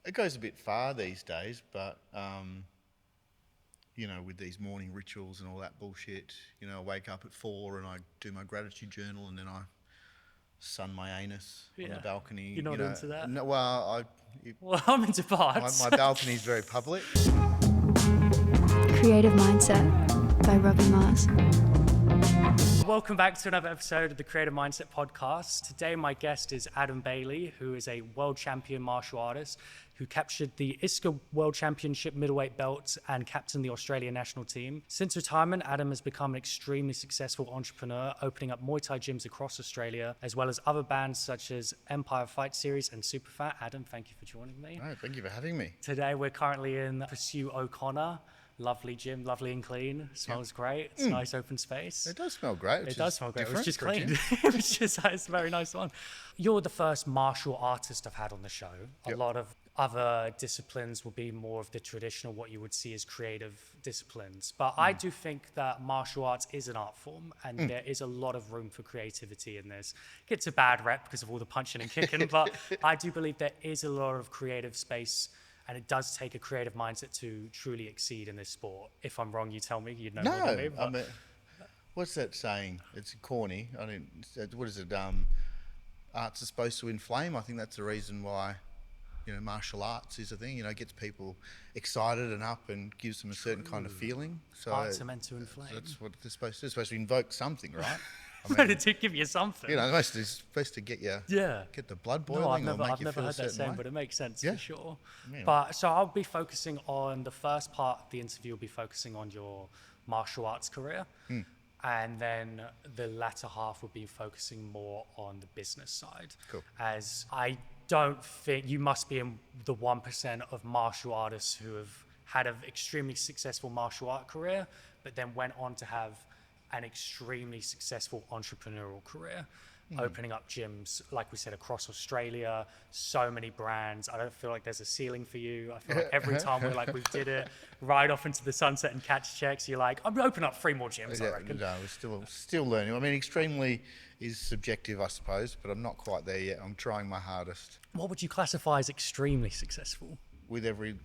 it goes a bit far these days, but with these morning rituals and all that bullshit, I wake up at 4 and I do my gratitude journal, and then I sun my anus on the balcony. You're not into that? No, Well, I'm into parts. my balcony is very public. Creative Mindset by Robbie Mars. Welcome back to another episode of the Creative Mindset podcast. Today my guest is Adam Bailey, who is a world champion martial artist who captured the ISKA World Championship middleweight belt and captained the Australian national team. Since retirement, Adam has become an extremely successful entrepreneur, opening up Muay Thai gyms across Australia, as well as other bands such as Empire Fight Series and SupaPhat. Adam, thank you for joining me. No, thank you for having me. Today we're currently in Pursue O'Connor. Lovely gym, lovely and clean. Smells great. It's a nice open space. It does smell great. It does smell great. It was just for a clean. gym. It's a very nice one. You're the first martial artist I've had on the show. A lot of other disciplines will be more of the traditional, what you would see as creative disciplines. But I do think that martial arts is an art form, and there is a lot of room for creativity in this. It gets a bad rep because of all the punching and kicking, but I do believe there is a lot of creative space. And it does take a creative mindset to truly exceed in this sport. If I'm wrong, you tell me. You know more than me. What's that saying? It's corny. What is it? Arts are supposed to inflame. I think that's the reason why, martial arts is a thing. It gets people excited and up and gives them a certain kind of feeling. So arts are meant to inflame. That's what they're supposed to do. It's supposed to invoke something, right? To give you something. It's supposed to get you, get the blood boiling. No, I've never heard that saying, but it makes sense for sure. Yeah. But so I'll be focusing on the first part of the interview. Will be focusing on your martial arts career, and then the latter half will be focusing more on the business side. Cool. As I don't think you must be in the 1% of martial artists who have had an extremely successful martial art career, but then went on to have an extremely successful entrepreneurial career, opening up gyms, like we said, across Australia, so many brands. I don't feel like there's a ceiling for you. I feel like every time we did it, right off into the sunset and catch checks, you're like, I'm opening up 3 more gyms, I reckon. No, we're still learning. I mean, extremely is subjective, I suppose, but I'm not quite there yet. I'm trying my hardest. What would you classify as extremely successful? With every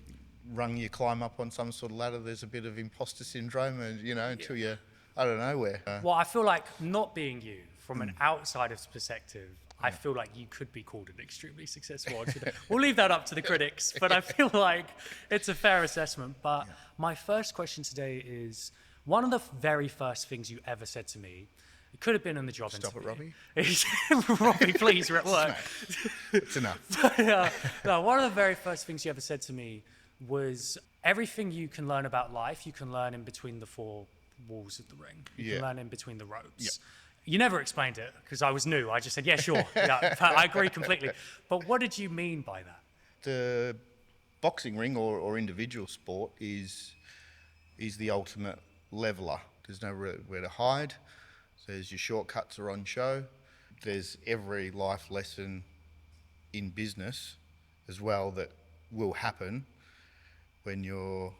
rung you climb up on some sort of ladder, there's a bit of imposter syndrome, and until you, I don't know where. Well, I feel like not being you, from an outsider's perspective, I feel like you could be called an extremely successful entrepreneur. We'll leave that up to the critics, but I feel like it's a fair assessment. But my first question today is, one of the very first things you ever said to me, it could have been in the job interview. Stop it, Robbie. Robbie, please, we're at work. It's enough. No, one of the very first things you ever said to me was, everything you can learn about life, you can learn in between the 4 walls of the ring. You can learn in between the ropes. Yep. You never explained it because I was new. I just said, yeah, sure. Yeah, I agree completely. But what did you mean by that? The boxing ring or individual sport is the ultimate leveler. There's nowhere to hide. There's your shortcuts are on show. There's every life lesson in business as well that will happen when you're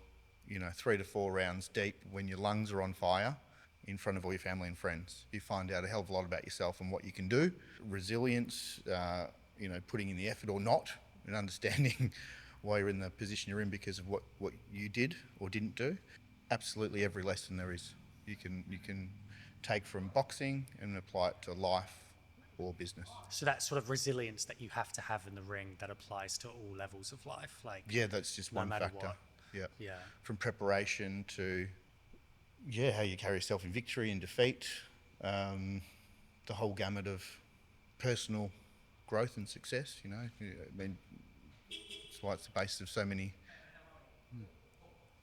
3 to 4 rounds deep, when your lungs are on fire in front of all your family and friends. You find out a hell of a lot about yourself and what you can do. Resilience, putting in the effort or not, and understanding why you're in the position you're in because of what you did or didn't do. Absolutely every lesson there is, you can take from boxing and apply it to life or business. So that sort of resilience that you have to have in the ring, that applies to all levels of life. That's just one factor. What. Yeah. From preparation to how you carry yourself in victory and defeat, the whole gamut of personal growth and success. I mean, that's why it's the basis of so many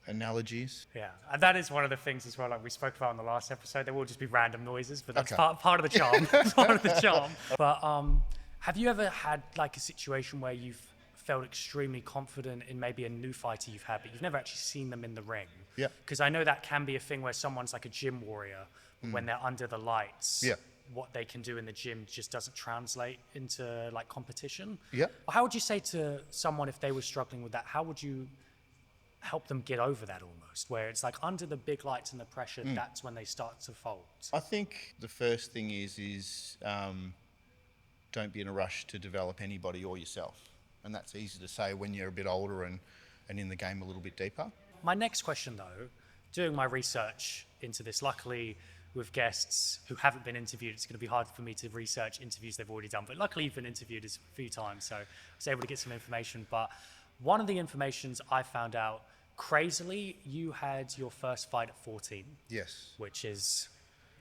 analogies. Yeah, and that is one of the things as well, like we spoke about in the last episode. There will just be random noises, but that's part of the charm. Part of the charm. But have you ever had like a situation where you've felt extremely confident in maybe a new fighter you've had, but you've never actually seen them in the ring? Yeah. Because I know that can be a thing where someone's like a gym warrior, when they're under the lights, what they can do in the gym just doesn't translate into like competition. Yeah. How would you say to someone, if they were struggling with that, how would you help them get over that almost, where it's like under the big lights and the pressure, that's when they start to fold? I think the first thing is don't be in a rush to develop anybody or yourself. and that's easy to say when you're a bit older and in the game a little bit deeper. My next question, though, doing my research into this, luckily with guests who haven't been interviewed, it's going to be hard for me to research interviews they've already done. But luckily, you've been interviewed a few times, so I was able to get some information. But one of the informations I found out, crazily, you had your first fight at 14. Yes. Which is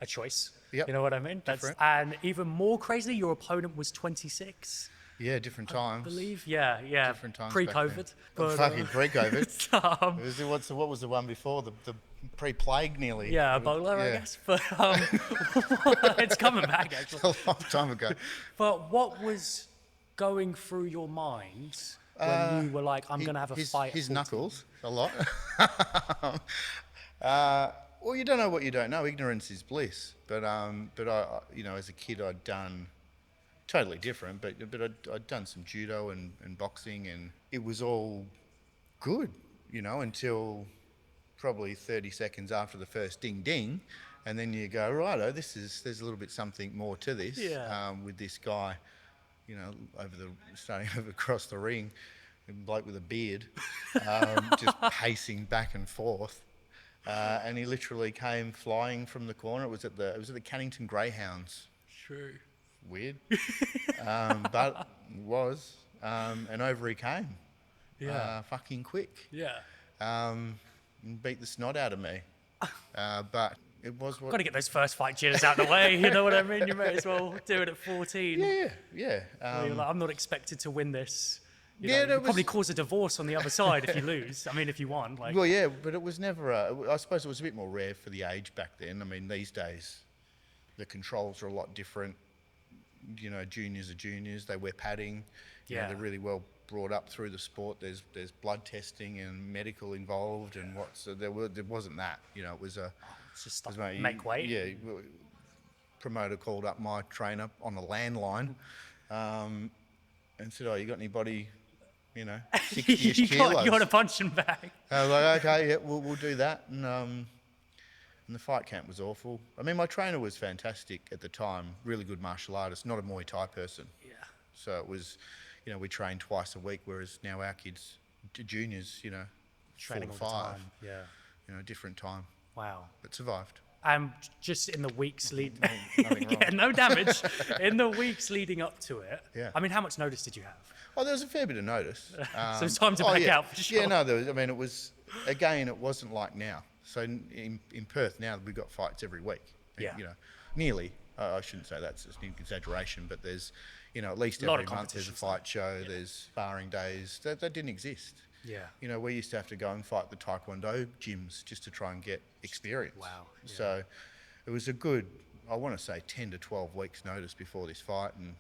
a choice. Yep. You know what I mean? And even more crazily, your opponent was 26. Yeah, different times. I believe, yeah. Different times. Pre-COVID. Fucking pre-COVID. Um, what was the one before? The pre-plague nearly. Yeah, Ebola, I guess. But it's coming back, actually. A long time ago. But what was going through your mind when you were like, I'm going to have a fight? His knuckles, a lot. Well, you don't know what you don't know. Ignorance is bliss. But I, as a kid, I'd done totally different. But I'd done some judo and boxing, and it was all good, until probably 30 seconds after the first ding ding, and then you go, righto, there's a little bit something more to this. With this guy, starting over across the ring, a bloke with a beard, just pacing back and forth. And he literally came flying from the corner. It was at the Cannington Greyhounds. True. Weird, but it was. And over he came. Yeah. Fucking quick. Yeah. And beat the snot out of me. But it was what. Got to get those first fight jitters out of the way. You know what I mean? You may as well do it at 14. Yeah. Where you're like, I'm not expected to win this. You'll probably cause a divorce on the other side if you lose. I mean, if you won. Like. Well, yeah, but it was never. I suppose it was a bit more rare for the age back then. I mean, these days, the controls are a lot different. Juniors are juniors. They wear padding. They're really well brought up through the sport. There's blood testing and medical involved and what. So there wasn't that. It was a. It's just like make weight. Yeah. Promoter called up my trainer on a landline, and said, "Oh, you got anybody?" 60-ish kilos. You got a punching bag. I was like, okay, yeah, we'll do that. And the fight camp was awful. I mean, my trainer was fantastic at the time, really good martial artist, not a Muay Thai person. Yeah. So it was, we trained twice a week, whereas now our kids, juniors, Training 4 to all the 5. time. Yeah. Different time. Wow. But survived. Just in the weeks leading, Nothing wrong. yeah, no damage. In the weeks leading up to it, Yeah. I mean, how much notice did you have? Oh, there was a fair bit of notice. So it's time to back out for sure. Yeah, no, there was. I mean, it was, again, it wasn't like now. So in Perth now, we've got fights every week. Yeah. Nearly. I shouldn't say that's an exaggeration, but there's, at least A lot every of month there's a competitions, fight show, there's sparring days. That didn't exist. Yeah. We used to have to go and fight the Taekwondo gyms just to try and get experience. Wow. Yeah. So it was a good, I want to say 10 to 12 weeks notice before this fight. And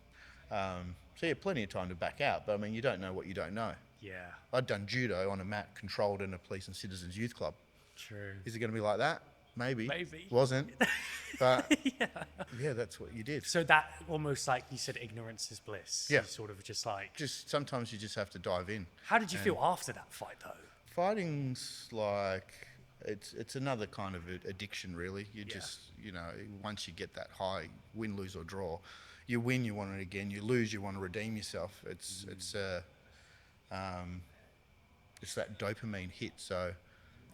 so you had plenty of time to back out. But I mean, you don't know what you don't know. Yeah. I'd done judo on a mat controlled in a police and citizens youth club. True. Is it going to be like that? Maybe. Maybe. Wasn't. But yeah, that's what you did. So that almost like you said, ignorance is bliss. Yeah. You sort of just like. Sometimes you just have to dive in. How did you feel after that fight, though? Fighting's like, it's another kind of addiction, really. You just, once you get that high, win, lose or draw, you win, you want it again. You lose, you want to redeem yourself. It's that dopamine hit. So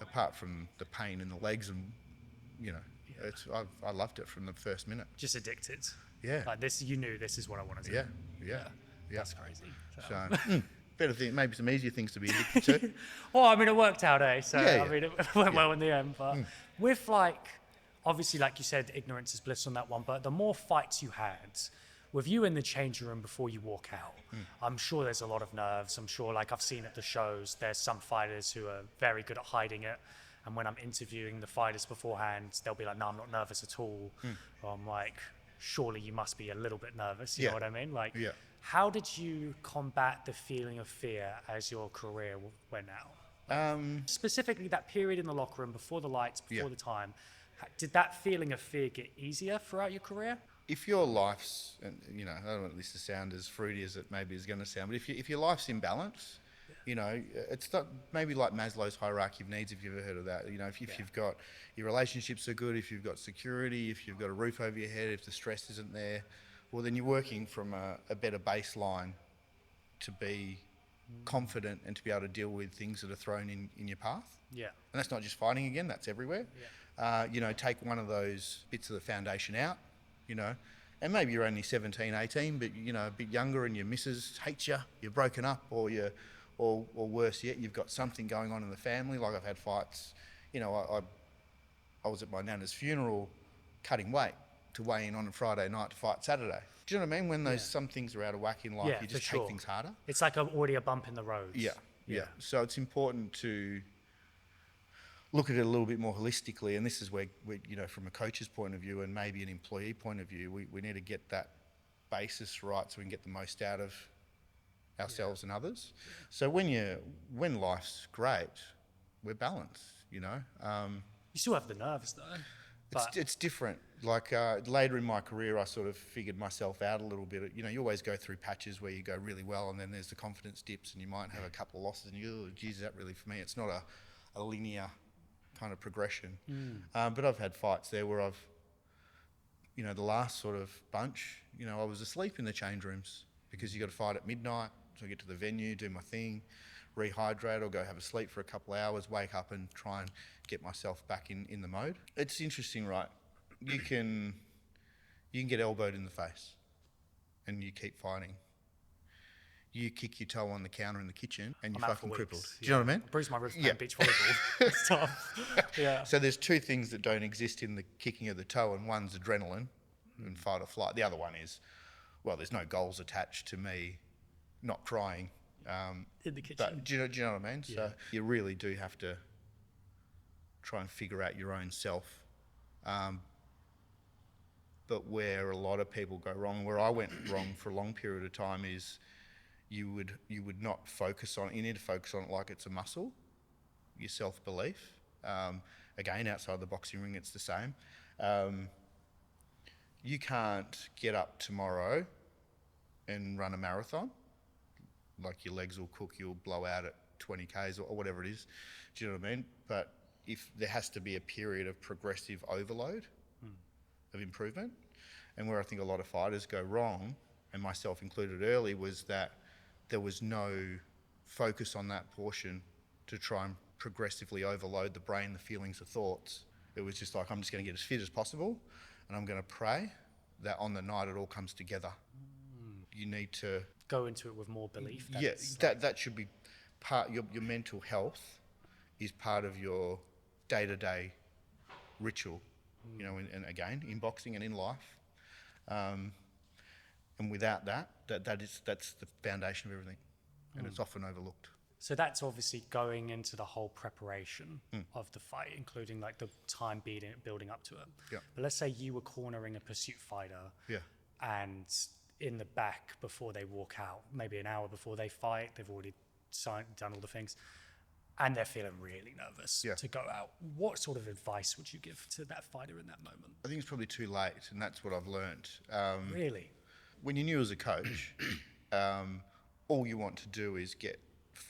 apart from the pain in the legs and, I loved it from the first minute. Just addicted. Yeah. Like this, you knew this is what I want to do. Yeah. That's crazy. So better thing, maybe some easier things to be addicted to. Well, I mean, it worked out, eh? So, Yeah. I mean, it went well in the end. But with obviously, like you said, ignorance is bliss on that one. But the more fights you had, with you in the changing room before you walk out, I'm sure there's a lot of nerves. I'm sure, like I've seen at the shows, there's some fighters who are very good at hiding it. And when I'm interviewing the fighters beforehand, they'll be like, no, I'm not nervous at all. Or I'm like, surely you must be a little bit nervous. You know what I mean? Like, how did you combat the feeling of fear as your career went out? Specifically, that period in the locker room, before the lights, before the time, did that feeling of fear get easier throughout your career? If your life's, and I don't want this to sound as fruity as it maybe is going to sound, but if your life's in balance, it's not maybe like Maslow's hierarchy of needs, if you've ever heard of that. If you've got, your relationships are good, if you've got security, if you've got a roof over your head, if the stress isn't there, well, then you're working from a better baseline to be confident and to be able to deal with things that are thrown in your path. Yeah. And that's not just fighting again, that's everywhere. Yeah. Take one of those bits of the foundation out, and maybe you're only 17, 18, but, a bit younger and your missus hates you, you're broken up, or worse yet, you've got something going on in the family. Like I've had fights, I was at my nana's funeral cutting weight to weigh in on a Friday night to fight Saturday. Do you know what I mean? When some things are out of whack in life, you just take things harder. It's like already a bump in the road. Yeah. So it's important to look at it a little bit more holistically, and this is where from a coach's point of view and maybe an employee point of view, we need to get that basis right so we can get the most out of ourselves and others. So when life's great, we're balanced, You still have the nerves though. It's different. Like later in my career, I sort of figured myself out a little bit. You always go through patches where you go really well, and then there's the confidence dips, and you might have a couple of losses, and you go, geez, is that really for me? It's not a linear kind of progression. But I've had fights there where I've, the last sort of bunch, I was asleep in the change rooms because you got to fight at midnight. So I get to the venue, do my thing, rehydrate or go have a sleep for a couple of hours, wake up and try and get myself back in the mode. It's interesting, right? You can get elbowed in the face and you keep fighting. You kick your toe on the counter in the kitchen and you're fucking crippled. Do you know what I mean? Bruised my ribs playing beach volleyball. It's tough. Yeah. So there's two things that don't exist in the kicking of the toe, and one's adrenaline and fight or flight. The other one is, there's no goals attached to me not crying. In the kitchen. But do you know what I mean? So you really do have to try and figure out your own self. But where a lot of people go wrong, where I went wrong for a long period of time, is you would not focus on. You need to focus on it like it's a muscle. Your self-belief. Again, outside the boxing ring, it's the same. You can't get up tomorrow and run a marathon. Like your legs will cook, you'll blow out at 20 Ks or whatever it is. Do you know what I mean? But if there has to be a period of progressive overload of improvement, and where I think a lot of fighters go wrong, and myself included early, was that there was no focus on that portion to try and progressively overload the brain, the feelings, the thoughts. It was just like, I'm just going to get as fit as possible, and I'm going to pray that on the night it all comes together. You need to go into it with more belief. That should be part. Your mental health is part of your day-to-day ritual. And again, in boxing and in life. And without that's the foundation of everything, and it's often overlooked. So that's obviously going into the whole preparation of the fight, including like the time building up to it. Yeah. But let's say you were cornering a pursuit fighter. Yeah. And in the back before they walk out, maybe an hour before they fight, they've already done all the things, and they're feeling really nervous to go out. What sort of advice would you give to that fighter in that moment? I think it's probably too late, and that's what I've learnt. Really? When you're new as a coach, all you want to do is get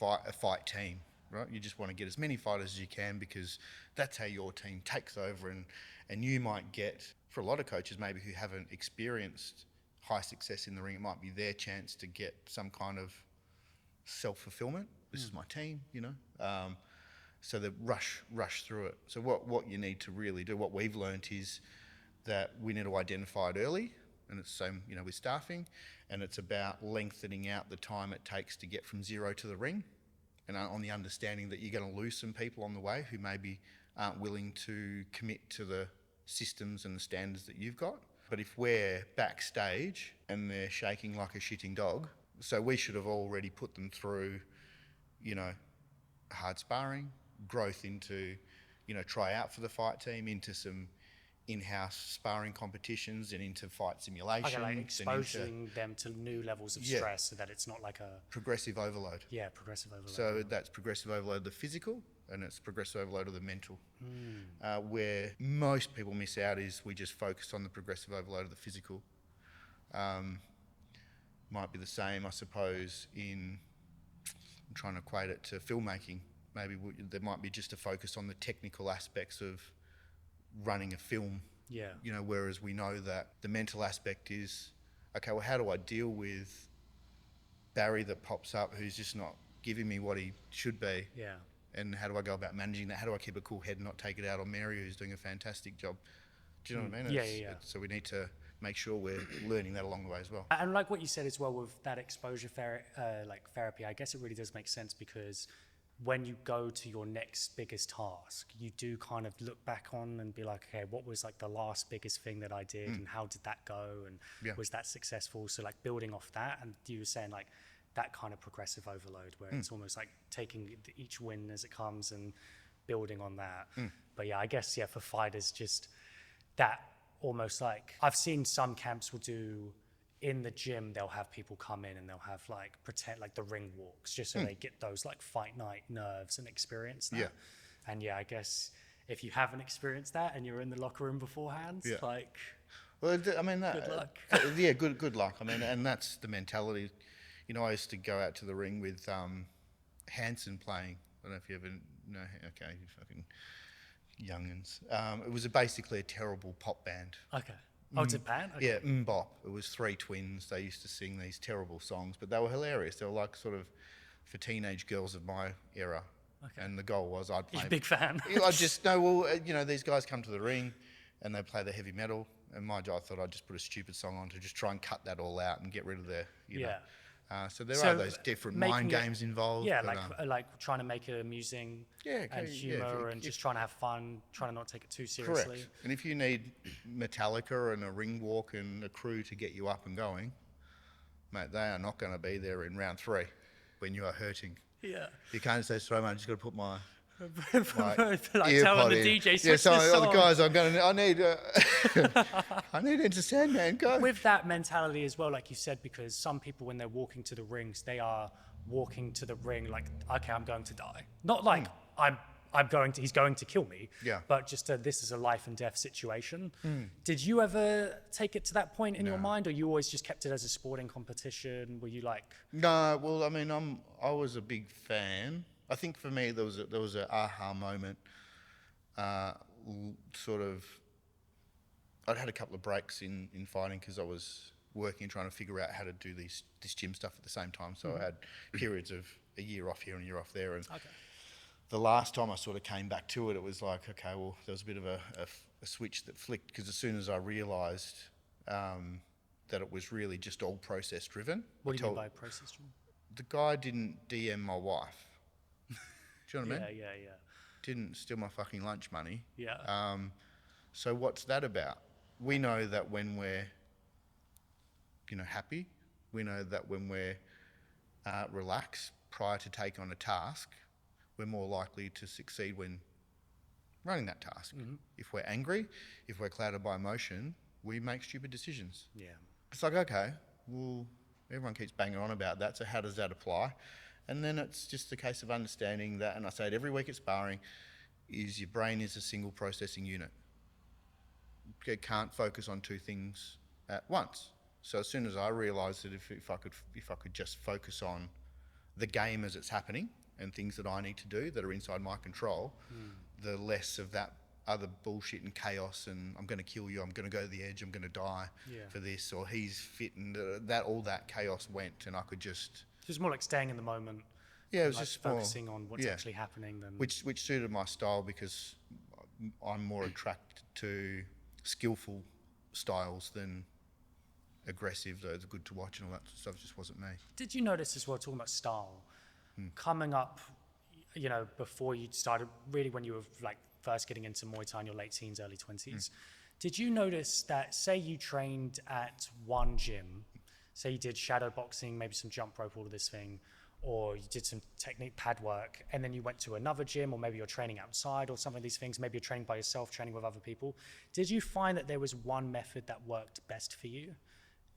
a fight team, right? You just want to get as many fighters as you can, because that's how your team takes over, and you might get, for a lot of coaches maybe who haven't experienced high success in the ring, it might be their chance to get some kind of self-fulfillment. This is my team, so they rush through it. So what you need to really do, what we've learnt, is that we need to identify it early, and it's the same, with staffing, and it's about lengthening out the time it takes to get from zero to the ring, and on the understanding that you're going to lose some people on the way who maybe aren't willing to commit to the systems and the standards that you've got. But if we're backstage and they're shaking like a shitting dog, so we should have already put them through, hard sparring, growth into, try out for the fight team, into some in-house sparring competitions and into fight simulations. Okay, like exposing them to new levels of stress so that it's not like a... Progressive overload. Yeah, progressive overload. So that's progressive overload of the physical, and it's progressive overload of the mental. Where most people miss out is we just focus on the progressive overload of the physical. Might be the same, I suppose, I'm trying to equate it to filmmaking. Maybe there might be just a focus on the technical aspects of running a film. Yeah. Whereas we know that the mental aspect is, okay, well, how do I deal with Barry that pops up who's just not giving me what he should be. Yeah. And how do I go about managing that? How do I keep a cool head and not take it out on Mary, who's doing a fantastic job? Do you know what I mean? Yeah. So we need to make sure we're learning that along the way as well. And like what you said as well with that exposure like therapy, I guess it really does make sense because when you go to your next biggest task, you do kind of look back on and be like, okay, what was like the last biggest thing that I did and how did that go and was that successful? So like building off that, and you were saying like that kind of progressive overload where it's almost like taking each win as it comes and building on that. But yeah, I guess, for fighters, just that almost like I've seen some camps will do in the gym, they'll have people come in and they'll have like pretend like the ring walks just so they get those like fight night nerves and experience that. And I guess if you haven't experienced that and you're in the locker room beforehand, like, well, I mean, good luck. Good luck. I mean, and that's the mentality. You know, I used to go out to the ring with Hanson playing. I don't know if you ever know. Okay, you fucking youngins. It was basically a terrible pop band. Okay. Oh, it's a band? Okay. Yeah, Mbop. It was three twins. They used to sing these terrible songs, but they were hilarious. They were like sort of for teenage girls of my era. Okay. And the goal was I'd play. You're a big fan. I just know. Well, you know, these guys come to the ring, and they play the heavy metal. And I thought I'd just put a stupid song on to just try and cut that all out and get rid of the, you know. So there are those different mind games involved. Yeah, but, like trying to make it amusing and humour and just trying to have fun, trying to not take it too seriously. Correct. And if you need Metallica and a ring walk and a crew to get you up and going, mate, they are not going to be there in round 3 when you are hurting. Yeah. You can't say, sorry, mate, I just got to put my like telling the DJ switch the song. guys, I need I need Enter Sandman, go. With that mentality as well, like you said, because some people when they're walking to the rings, they are walking to the ring like, okay, I'm going to die. Not like he's going to kill me. Yeah. But just this is a life and death situation. Did you ever take it to that point in your mind, or you always just kept it as a sporting competition? Were you like? No, well, I mean, I was a big fan. I think for me there was a aha moment. Sort of, I'd had a couple of breaks in fighting because I was working, trying to figure out how to do this gym stuff at the same time. So I had periods of a year off here and a year off there. And the last time I sort of came back to it, it was like, okay, well, there was a bit of a switch that flicked because as soon as I realised that it was really just all process driven. What do you mean by process driven? The guy didn't DM my wife. Do you know what I mean? Yeah. Didn't steal my fucking lunch money. Yeah. So what's that about? We know that when we're, happy, we know that when we're relaxed prior to take on a task, we're more likely to succeed when running that task. If we're angry, if we're clouded by emotion, we make stupid decisions. Yeah. It's like, okay, well, everyone keeps banging on about that, so how does that apply? And then it's just a case of understanding that, and I say it every week at sparring, is your brain is a single processing unit. It can't focus on two things at once. So as soon as I realised that if I could just focus on the game as it's happening and things that I need to do that are inside my control, the less of that other bullshit and chaos and I'm going to kill you, I'm going to go to the edge, I'm going to die for this, or he's fit, and all that chaos went, and I could just... Just more like staying in the moment. Yeah, it was like just focusing on what's actually happening. Than which suited my style because I'm more attracted to skillful styles than aggressive. Though they're good to watch and all that stuff, just wasn't me. Did you notice as well, talking about style, coming up, before you started, really when you were like first getting into Muay Thai in your late teens, early 20s, did you notice that, say you trained at one gym, say you did shadow boxing, maybe some jump rope, all of this thing, or you did some technique pad work, and then you went to another gym, or maybe you're training outside or some of these things, maybe you're training by yourself, training with other people. Did you find that there was one method that worked best for you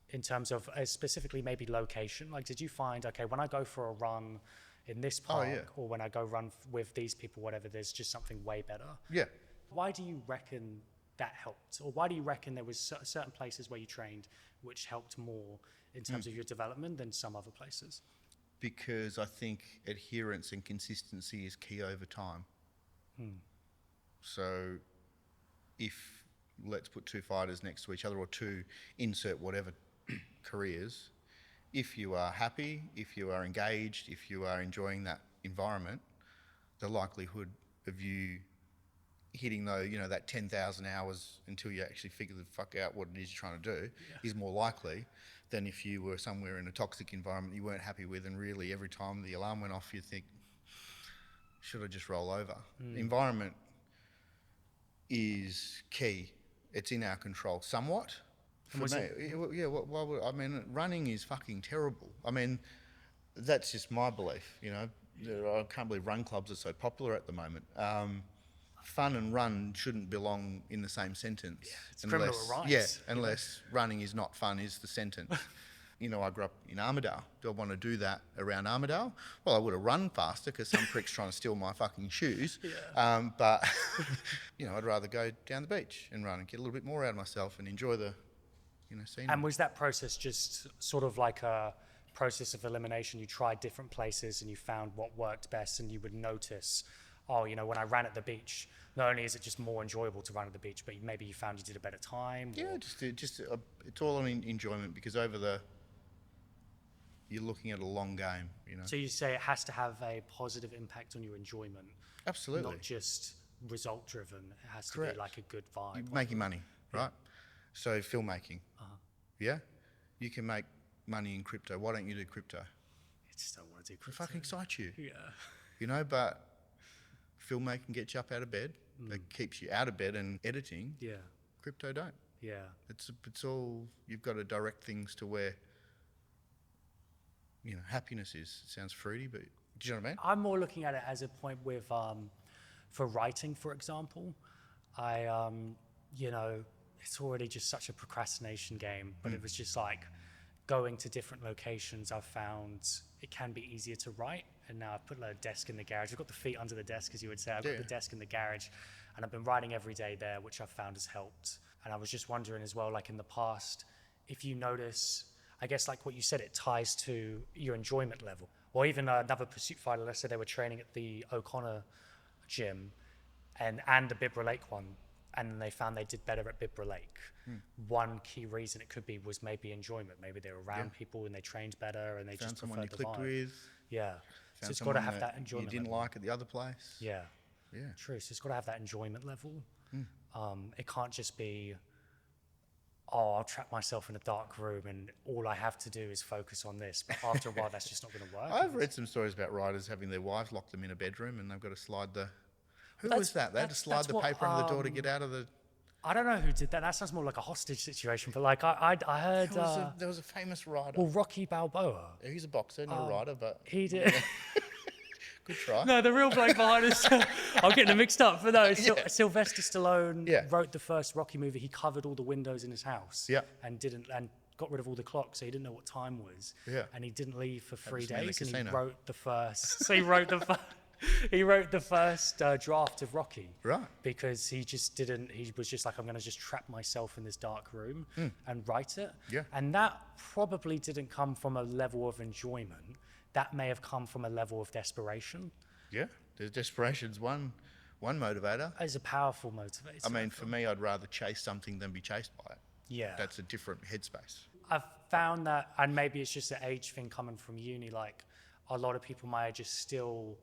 in terms of specifically maybe location? Like, did you find, okay, when I go for a run in this park, or when I go run with these people, whatever, there's just something way better? Yeah. Why do you reckon that helped? Or why do you reckon there was certain places where you trained which helped more in terms of your development than some other places? Because I think adherence and consistency is key over time. So if, let's put two fighters next to each other, or two insert whatever careers, if you are happy, if you are engaged, if you are enjoying that environment, the likelihood of you hitting that 10,000 hours until you actually figure the fuck out what it is you're trying to do is more likely than if you were somewhere in a toxic environment you weren't happy with, and really every time the alarm went off you think, should I just roll over? The environment is key. It's in our control somewhat. For me, why would, I mean, running is fucking terrible. I mean, that's just my belief, I can't believe run clubs are so popular at the moment. Fun and run shouldn't belong in the same sentence. Yeah, it's criminal rights. Yeah, unless running is not fun is the sentence. I grew up in Armidale. Do I want to do that around Armidale? Well, I would have run faster because some prick's trying to steal my fucking shoes. Yeah. But, I'd rather go down the beach and run and get a little bit more out of myself and enjoy the, scenery. And was that process just sort of like a process of elimination? You tried different places and you found what worked best, and you would notice, when I ran at the beach, not only is it just more enjoyable to run at the beach, but maybe you found you did a better time? Yeah, it's all on enjoyment, because you're looking at a long game, So you say it has to have a positive impact on your enjoyment. Absolutely. Not just result driven. It has Correct. to be like a good vibe. You're making money, right? So filmmaking. Yeah? You can make money in crypto. Why don't you do crypto? I just don't want to do It crypto. fucking excites you. Yeah. But filmmaking gets you up out of bed. It keeps you out of bed, and editing. Yeah. Crypto don't. Yeah. It's all, you've got to direct things to where, happiness is. It sounds fruity, but do you know what I mean? I'm more looking at it as a point with, for writing, for example, it's already just such a procrastination game, but it was just like going to different locations. I've found it can be easier to write, and now I've put a desk in the garage. I've got the feet under the desk, as you would say. I've got the desk in the garage, and I've been writing every day there, which I've found has helped. And I was just wondering as well, like in the past, if you notice, I guess like what you said, it ties to your enjoyment level. Or even another pursuit fighter, let's say they were training at the O'Connor gym and the Bibra Lake one, and they found they did better at Bibra Lake. One key reason it could be was maybe enjoyment. Maybe they were around people and they trained better, and they Found just someone you preferred the clicked vibe. with. Yeah. So Found it's got to have someone that enjoyment you didn't level. like at the other place. Yeah. Yeah. True. So it's got to have that enjoyment level. It can't just be, I'll trap myself in a dark room and all I have to do is focus on this. But after a while, that's just not going to work. I've read some stories about writers having their wives lock them in a bedroom and they've got to slide the... Who was that? They had to slide the paper under the door to get out of the... I don't know who did that. That sounds more like a hostage situation. But like I heard... There was a famous writer. Well, Rocky Balboa. He's a boxer, not a writer, but... He did... Good try. No, the real bloke behind us. I'm getting them mixed up. But no, Sylvester Stallone wrote the first Rocky movie. He covered all the windows in his house. Yeah. And got rid of all the clocks, so he didn't know what time was. Yeah. And he didn't leave for 3 was me in the days. And he casino. wrote the first. So he wrote the first draft of Rocky. Right. Because he just didn't. He was just like, I'm going to just trap myself in this dark room and write it. Yeah. And that probably didn't come from a level of enjoyment. That may have come from a level of desperation. Yeah. There's desperation's one motivator. As a powerful motivator. I mean, for me, I'd rather chase something than be chased by it. Yeah. That's a different headspace. I've found that, and maybe it's just an age thing coming from uni, like a lot of people my age is still,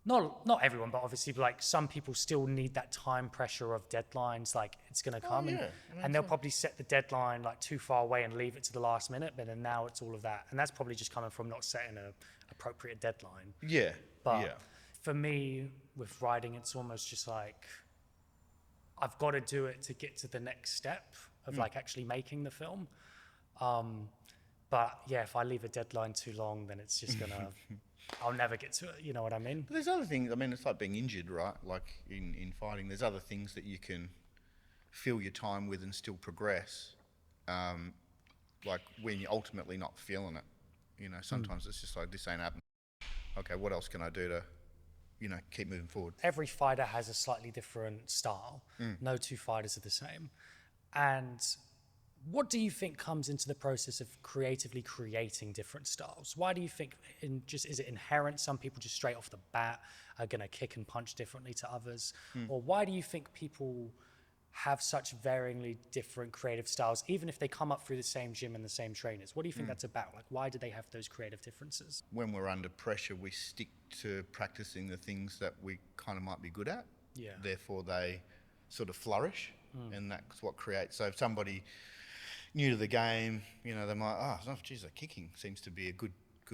not everyone, but obviously like some people still need that time pressure of deadlines, like it's going to come. And they'll probably set the deadline like too far away and leave it to the last minute, but then now it's all of that. And that's probably just coming from not setting a appropriate deadline. Yeah. But for me, with writing, it's almost just like, I've got to do it to get to the next step of like actually making the film. But yeah, if I leave a deadline too long, then it's just gonna, I'll never get to it. You know what I mean? But there's other things. I mean, it's like being injured, right? Like in fighting, there's other things that you can fill your time with and still progress. Like when you're ultimately not feeling it. Sometimes it's just like, this ain't happening. Okay, what else can I do to, keep moving forward? Every fighter has a slightly different style. No two fighters are the same. And what do you think comes into the process of creatively creating different styles? Why do you think, is it inherent? Some people just straight off the bat are going to kick and punch differently to others. Or why do you think people have such varyingly different creative styles, even if they come up through the same gym and the same trainers? What do you think that's about? Like, why do they have those creative differences? When we're under pressure, we stick to practicing the things that we kind of might be good at. Yeah. Therefore, they sort of flourish, and that's what creates. So if somebody new to the game, you know, they might, geez, the kicking seems to be a good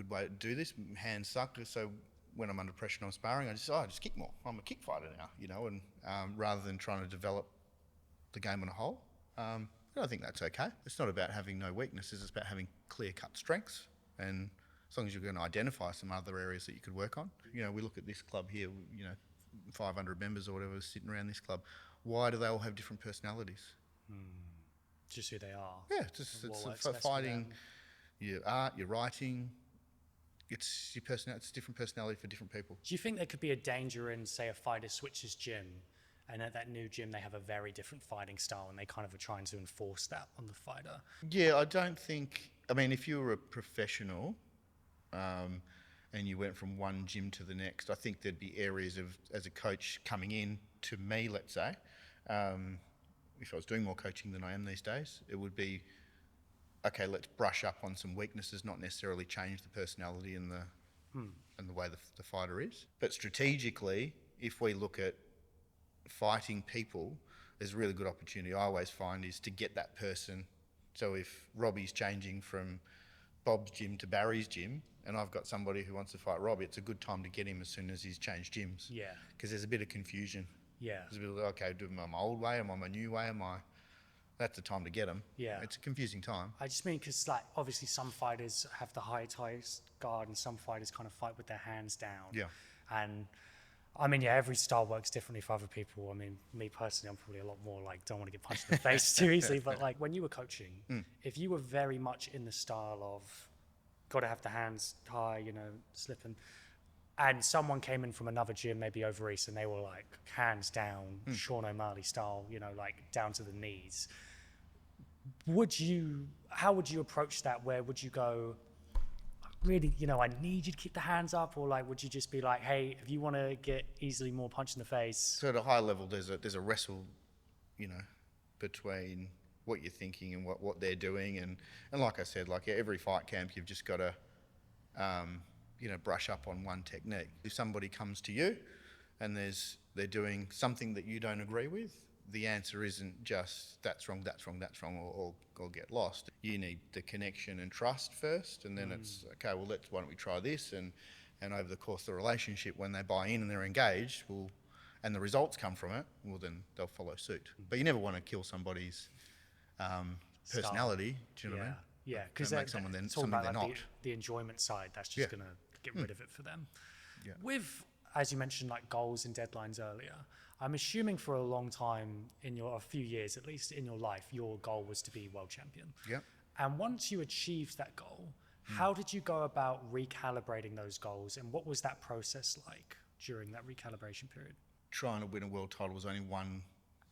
way to do this. Hands suck. So when I'm under pressure and I'm sparring, I just kick more. I'm a kick fighter now, you know, and rather than trying to develop the game on a whole, I think that's okay. It's not about having no weaknesses. It's about having clear-cut strengths, and as long as you're going to identify some other areas that you could work on. You know, we look at this club here, you know, 500 members or whatever sitting around this club. Why do they all have different personalities? Just who they are. Yeah, just What it's works for best for fighting, them. your art, your writing. It's your personality. It's different personality for different people. Do you think there could be a danger in, say, a fighter switches gym, and at that new gym they have a very different fighting style, and they kind of are trying to enforce that on the fighter? Yeah, I don't think. I mean, if you were a professional, and you went from one gym to the next, I think there'd be areas of, as a coach coming in to me, let's say, if I was doing more coaching than I am these days, it would be, okay, let's brush up on some weaknesses, not necessarily change the personality and the way the fighter is. But strategically, if we look at fighting people, there's a really good opportunity I always find is to get that person. So if Robbie's changing from Bob's gym to Barry's gym, and I've got somebody who wants to fight Robbie, it's a good time to get him as soon as he's changed gyms. Yeah. Because there's a bit of confusion. Yeah. There's a bit of, okay, do I my old way? Am I my new way? That's the time to get them. Yeah. It's a confusing time. I just mean because, like, obviously some fighters have the high ties guard and some fighters kind of fight with their hands down. Yeah. And I mean, yeah, every style works differently for other people. I mean, me personally, I'm probably a lot more like, don't want to get punched in the face too easily. But like when you were coaching, if you were very much in the style of got to have the hands high, you know, slipping, and someone came in from another gym, maybe over East, and they were like hands down, Sean O'Malley style, you know, like down to the knees. How would you approach that? Where would you go, really, you know, I need you to keep the hands up? Or like, would you just be like, hey, if you want to get easily more punch in the face? So at a high level, there's a wrestle, you know, between what you're thinking and what they're doing. And like I said, like every fight camp, you've just got to, you know, brush up on one technique. If somebody comes to you and they're doing something that you don't agree with, the answer isn't just that's wrong, or get lost. You need the connection and trust first, and then it's okay. Well, why don't we try this? And over the course of the relationship, when they buy in and they're engaged, and the results come from it, well, then they'll follow suit. But you never want to kill somebody's personality. Do you know what I mean? Yeah, because make someone then it's all something about they're like not. the enjoyment side. That's just going to get rid of it for them. Yeah. With, as you mentioned, like goals and deadlines earlier, I'm assuming for a long time a few years at least in your life, your goal was to be world champion. Yeah. And once you achieved that goal, how did you go about recalibrating those goals, and what was that process like during that recalibration period? Trying to win a world title was only one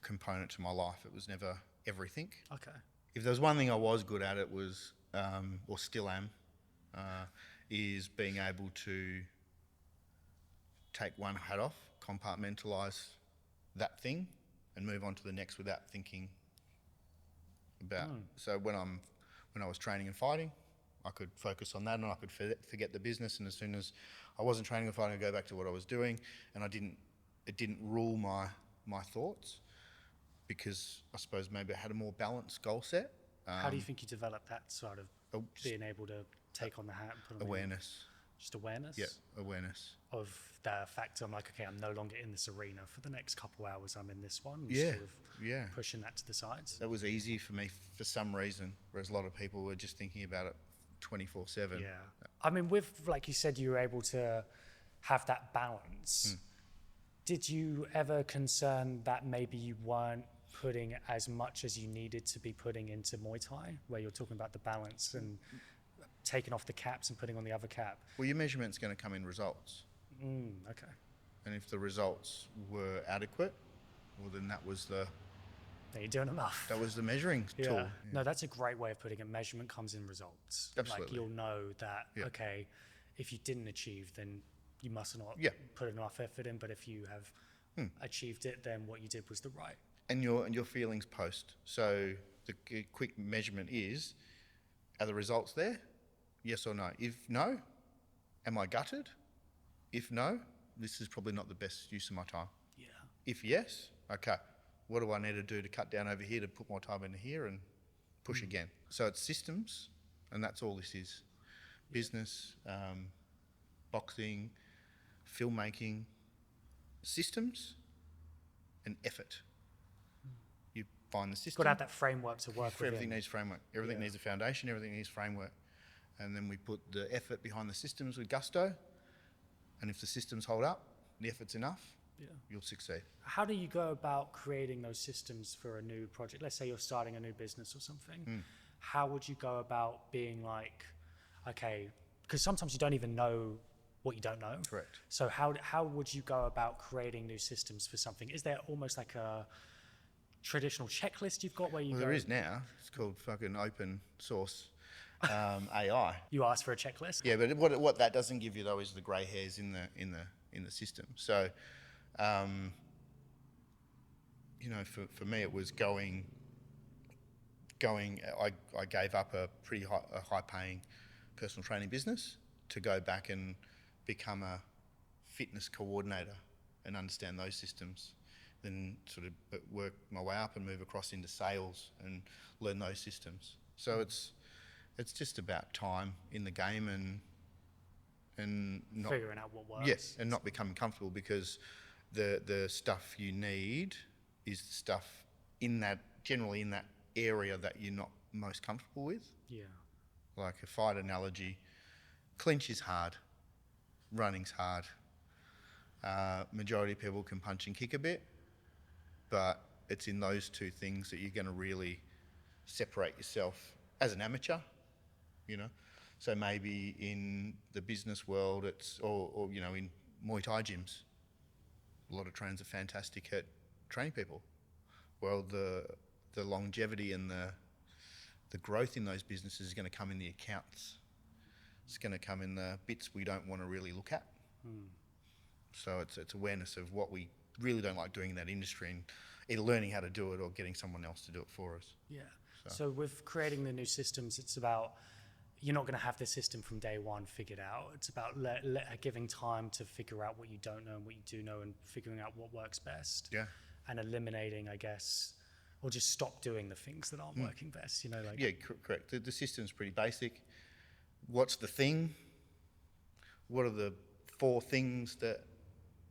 component to my life. It was never everything. Okay. If there was one thing I was good at, it was, or still am, is being able to take one hat off, compartmentalise that thing, and move on to the next without thinking about. So when I was training and fighting, I could focus on that, and I could forget the business. And as soon as I wasn't training and fighting, I'd go back to what I was doing, and it didn't rule my thoughts, because I suppose maybe I had a more balanced goal set. How do you think you developed that sort of being able to take on the hat and put on Awareness. Just awareness? Yeah, awareness. Of the fact I'm like, okay, I'm no longer in this arena for the next couple hours, I'm in this one. Yeah, Sort of yeah. pushing that to the sides. That was easy for me for some reason, whereas a lot of people were just thinking about it 24/7. Yeah. I mean, with, like you said, you were able to have that balance. Did you ever concern that maybe you weren't putting as much as you needed to be putting into Muay Thai, where you're talking about the balance and taking off the caps and putting on the other cap? Well, your measurement's going to come in results. Okay. And if the results were adequate, well, then that was the You're doing enough. measuring tool. Yeah. No, that's a great way of putting it. Measurement comes in results. Absolutely. Like you'll know that, Yeah. okay, if you didn't achieve, then you must not Yeah. put enough effort in. But if you have achieved it, then what you did was the right. and your feelings post. So the quick measurement is, are the results there? Yes or no? If no, am I gutted? If no, this is probably not the best use of my time. Yeah. If yes, okay, what do I need to do to cut down over here to put more time into here and push again? So it's systems, and that's all this is. Business, boxing, filmmaking, systems, and effort. You find the system. Got to have that framework to work with. Everything needs framework. Everything needs a foundation. Everything needs framework. And then we put the effort behind the systems with gusto. And if the systems hold up, the effort's enough, you'll succeed. How do you go about creating those systems for a new project? Let's say you're starting a new business or something. How would you go about being like, okay, because sometimes you don't even know what you don't know. Correct. So how would you go about creating new systems for something? Is there almost like a traditional checklist you've got where you Well, go? there is now. It's called fucking open source AI. You ask for a checklist? Yeah, but what that doesn't give you though is the grey hairs in the system. So, you know, for me it was going. I gave up a pretty high paying personal training business to go back and become a fitness coordinator and understand those systems. Then sort of work my way up and move across into sales and learn those systems. So it's just about time in the game and not Figuring out what works. Yes, and not becoming comfortable, because the stuff you need is the stuff generally in that area that you're not most comfortable with. Yeah. Like a fight analogy, clinch is hard, running's hard. Majority of people can punch and kick a bit, but it's in those two things that you're going to really separate yourself as an amateur, you know. So maybe in the business world, or you know, in Muay Thai gyms, a lot of trainers are fantastic at training people. Well, the longevity and the growth in those businesses is going to come in the accounts. It's going to come in the bits we don't want to really look at. So it's awareness of what we really don't like doing in that industry, and either learning how to do it or getting someone else to do it for us. Yeah. So with creating the new systems, it's about, you're not going to have the system from day one figured out. It's about giving time to figure out what you don't know and what you do know, and figuring out what works best. Yeah. And eliminating, I guess, or just stop doing the things that aren't working best. You know, like. Yeah, correct. The system's pretty basic. What's the thing? What are the 4 things that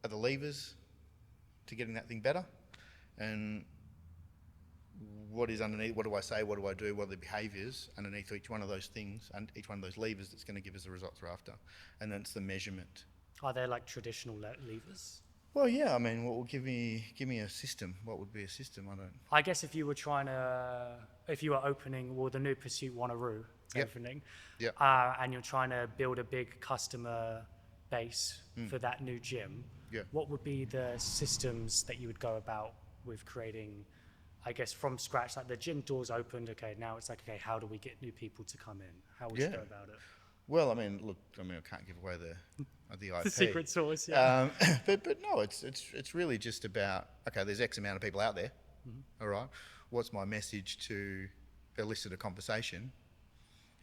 are the levers to getting that thing better? And what is underneath? What do I say? What do I do? What are the behaviours underneath each one of those things and each one of those levers that's going to give us the results we're after? And then it's the measurement. Are there like traditional levers? Well, yeah. I mean, what will give me a system? What would be a system? I guess if you were opening, well, the new Pursuit Wanneroo opening, and you're trying to build a big customer base for that new gym, what would be the systems that you would go about with creating, I guess, from scratch? Like the gym doors opened, okay, now it's like, okay, how do we get new people to come in? How would you go about it? Well, I mean, look, I can't give away the IP. The secret sauce, yeah. But no, it's really just about, okay, there's X amount of people out there, all right? What's my message to elicit a conversation?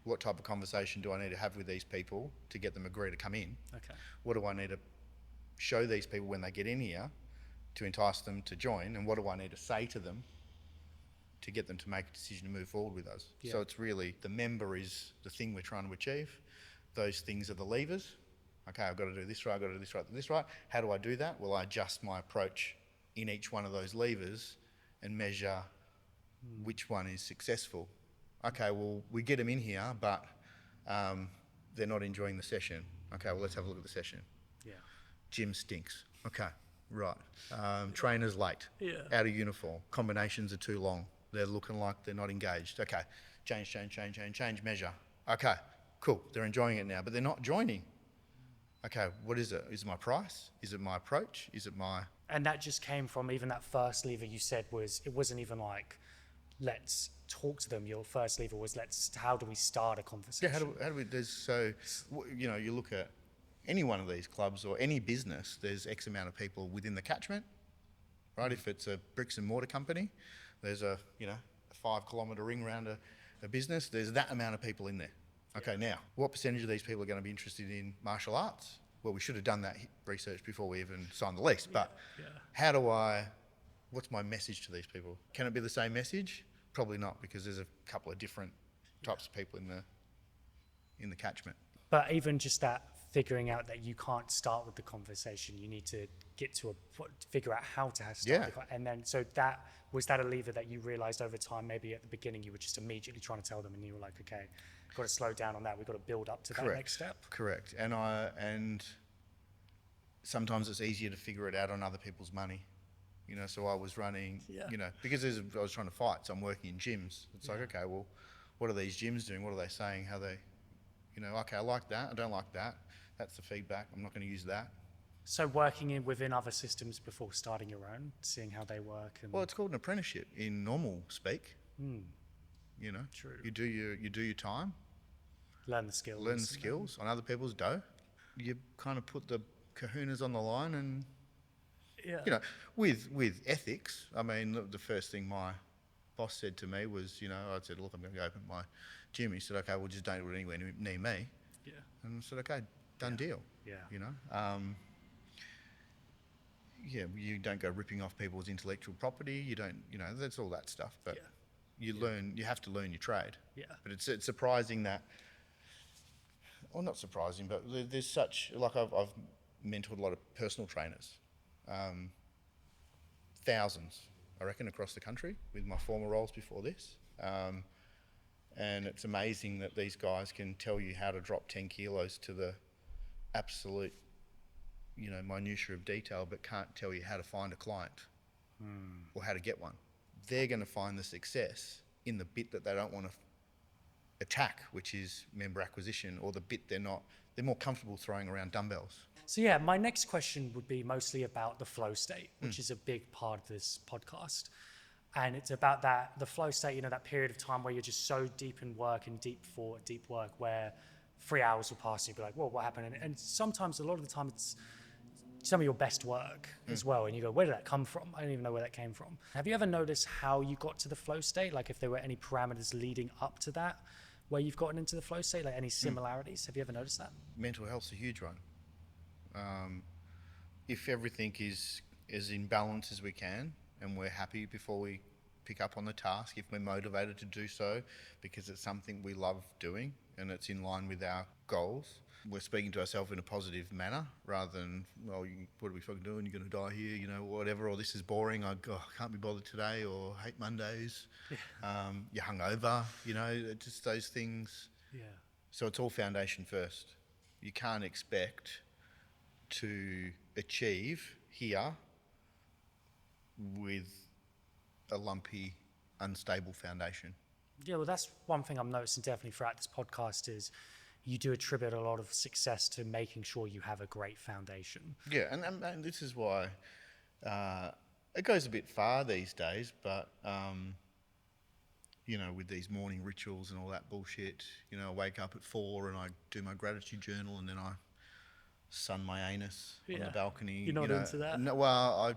What type of conversation do I need to have with these people to get them agree to come in? Okay. What do I need to show these people when they get in here to entice them to join? And what do I need to say to them to get them to make a decision to move forward with us? Yeah. So it's really, the member is the thing we're trying to achieve. Those things are the levers. Okay, I've got to do this right, I've got to do this right, this right. How do I do that? Well, I adjust my approach in each one of those levers and measure which one is successful. Okay, well, we get them in here, but they're not enjoying the session. Okay, well, let's have a look at the session. Yeah. Gym stinks. Okay, right. Trainer's late. Yeah. Out of uniform. Combinations are too long. They're looking like they're not engaged. Okay, change, measure. Okay, cool. They're enjoying it now, but they're not joining. Okay, what is it? Is it my price? Is it my approach? Is it my... And that just came from even that first lever you said it wasn't even like, let's talk to them. Your first lever was how do we start a conversation? Yeah, how do we, you know, you look at any one of these clubs or any business, there's X amount of people within the catchment, right? If it's a bricks and mortar company, there's a 5 kilometre ring around a business, there's that amount of people in there. Okay, now, what percentage of these people are going to be interested in martial arts? Well, we should have done that research before we even signed the lease, but what's my message to these people? Can it be the same message? Probably not, because there's a couple of different types of people in the catchment. But even just that, figuring out that you can't start with the conversation, you need to get to figure out how to start and then, so that, was that a lever that you realised over time, maybe at the beginning you were just immediately trying to tell them and you were like, okay, got to slow down on that, we've got to build up to that next step? Correct. And sometimes it's easier to figure it out on other people's money. So I was running, because I was trying to fight, so I'm working in gyms. It's like, okay, well, what are these gyms doing? What are they saying? How they, okay, I like that, I don't like that. That's the feedback. I'm not going to use that. So working within other systems before starting your own, seeing how they work. Well, it's called an apprenticeship in normal speak. True. You do your time. Learn the skills. On other people's dough. You kind of put the kahunas on the line and, with ethics. I mean, the first thing my boss said to me was, I said, look, I'm going to open my gym. He said, okay, well, just don't do it anywhere near me. Yeah. And I said, okay, done deal. Yeah. You don't go ripping off people's intellectual property. You don't, that's all that stuff. But you have to learn your trade. Yeah. But it's surprising that, well, not surprising, but there's such, like I've mentored a lot of personal trainers, thousands, I reckon, across the country with my former roles before this. And it's amazing that these guys can tell you how to drop 10 kilos to the absolute, minutiae of detail, but can't tell you how to find a client or how to get one. They're going to find the success in the bit that they don't want to attack, which is member acquisition, or the bit they're more comfortable throwing around dumbbells. So yeah, my next question would be mostly about the flow state, which is a big part of this podcast. And it's about the flow state, that period of time where you're just so deep in work and deep thought, deep work, where 3 hours will pass and you'll be like, whoa, what happened? And sometimes, a lot of the time, it's some of your best work as well. And you go, where did that come from? I don't even know where that came from. Have you ever noticed how you got to the flow state? Like if there were any parameters leading up to that, where you've gotten into the flow state, like any similarities? Have you ever noticed that? Mental health's a huge one. If everything is as in balance as we can, and we're happy before we pick up on the task, if we're motivated to do so because it's something we love doing and it's in line with our goals, we're speaking to ourselves in a positive manner rather than, well, what are we fucking doing? You're going to die here, whatever, or this is boring, I can't be bothered today, or hate Mondays, you're hungover, just those things. Yeah. So it's all foundation first. You can't expect to achieve here with a lumpy, unstable foundation. Yeah, well, that's one thing I'm noticing definitely throughout this podcast is you do attribute a lot of success to making sure you have a great foundation. Yeah, and this is why it goes a bit far these days, but, with these morning rituals and all that bullshit, I wake up at 4 and I do my gratitude journal and then I sun my anus on the balcony. You're not into that? No, well,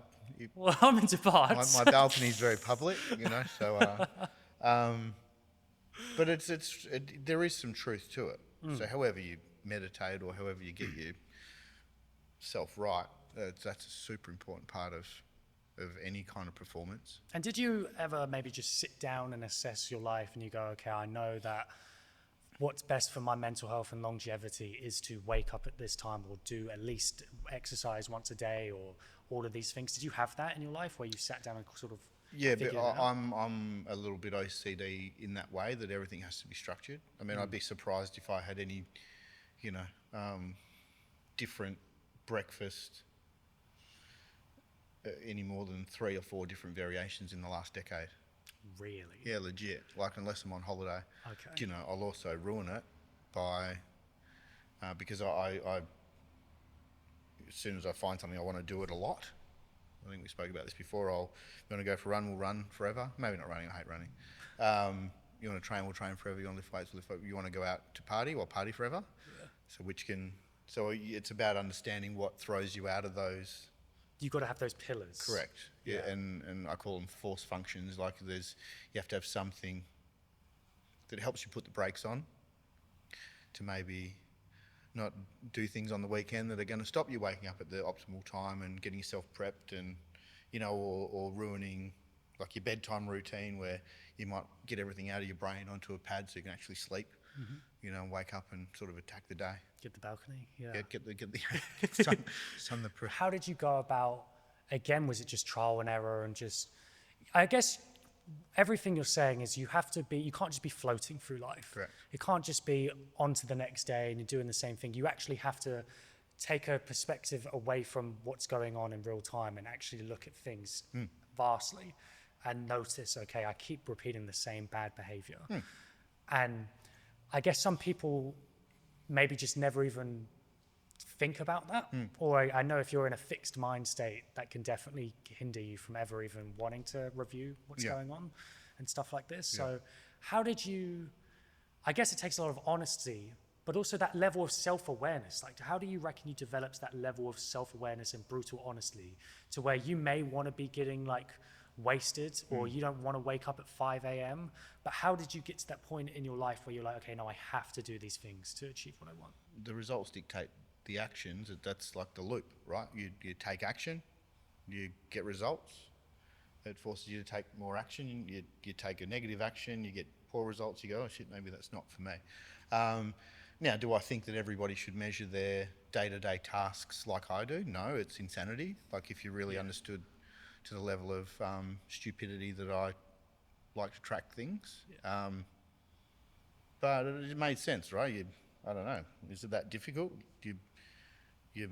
I'm into parts. My balcony's very public, so... but there is some truth to it. So however you meditate or however you get yourself right, that's a super important part of any kind of performance. And did you ever maybe just sit down and assess your life and you go, okay, I know that what's best for my mental health and longevity is to wake up at this time or do at least exercise once a day or all of these things? Did you have that in your life where you sat down and sort of... Yeah, but I'm a little bit OCD in that way, that everything has to be structured. I mean, I'd be surprised if I had any, different breakfast, any more than 3 or 4 different variations in the last decade. Really? Yeah, legit. Like, unless I'm on holiday. Okay. I'll also ruin it by, because I as soon as I find something, I want to do it a lot. I think we spoke about this before. You want to go for a run, we'll run forever. Maybe not running, I hate running. You want to train, we'll train forever. You want to lift weights, we'll lift weights. You want to go out to party, we'll party forever. Yeah. So it's about understanding what throws you out of those you got to have those pillars. Correct. Yeah, Yeah. and I call them force functions. Like you have to have something that helps you put the brakes on to maybe not do things on the weekend that are going to stop you waking up at the optimal time and getting yourself prepped, and or ruining like your bedtime routine where you might get everything out of your brain onto a pad so you can actually sleep. And wake up and sort of attack the day. Get the balcony. Yeah. Get the sun the prep. How did you go about, again, was it just trial and error and just, I guess everything you're saying is you can't just be floating through life. Correct. It can't just be on to the next day and you're doing the same thing. You actually have to take a perspective away from what's going on in real time and actually look at things vastly and notice, okay, I keep repeating the same bad behavior. And I guess some people maybe just never even think about that. Or I know if you're in a fixed mind state, that can definitely hinder you from ever even wanting to review what's going on and stuff like this. So how did you, I guess it takes a lot of honesty, but also that level of self-awareness. Like, how do you reckon you developed that level of self-awareness and brutal honesty to where you may want to be getting like wasted or you don't want to wake up at 5 a.m. But how did you get to that point in your life where you're like, okay, no, I have to do these things to achieve what I want? The results dictate the actions. That's like the loop, right? You take action, you get results. It forces you to take more action. You take a negative action, you get poor results. You go, oh shit, maybe that's not for me. Now, do I think that everybody should measure their day-to-day tasks like I do? No, it's insanity. Like if you really understood to the level of stupidity that I like to track things. But it made sense, right? I don't know. Is it that difficult? I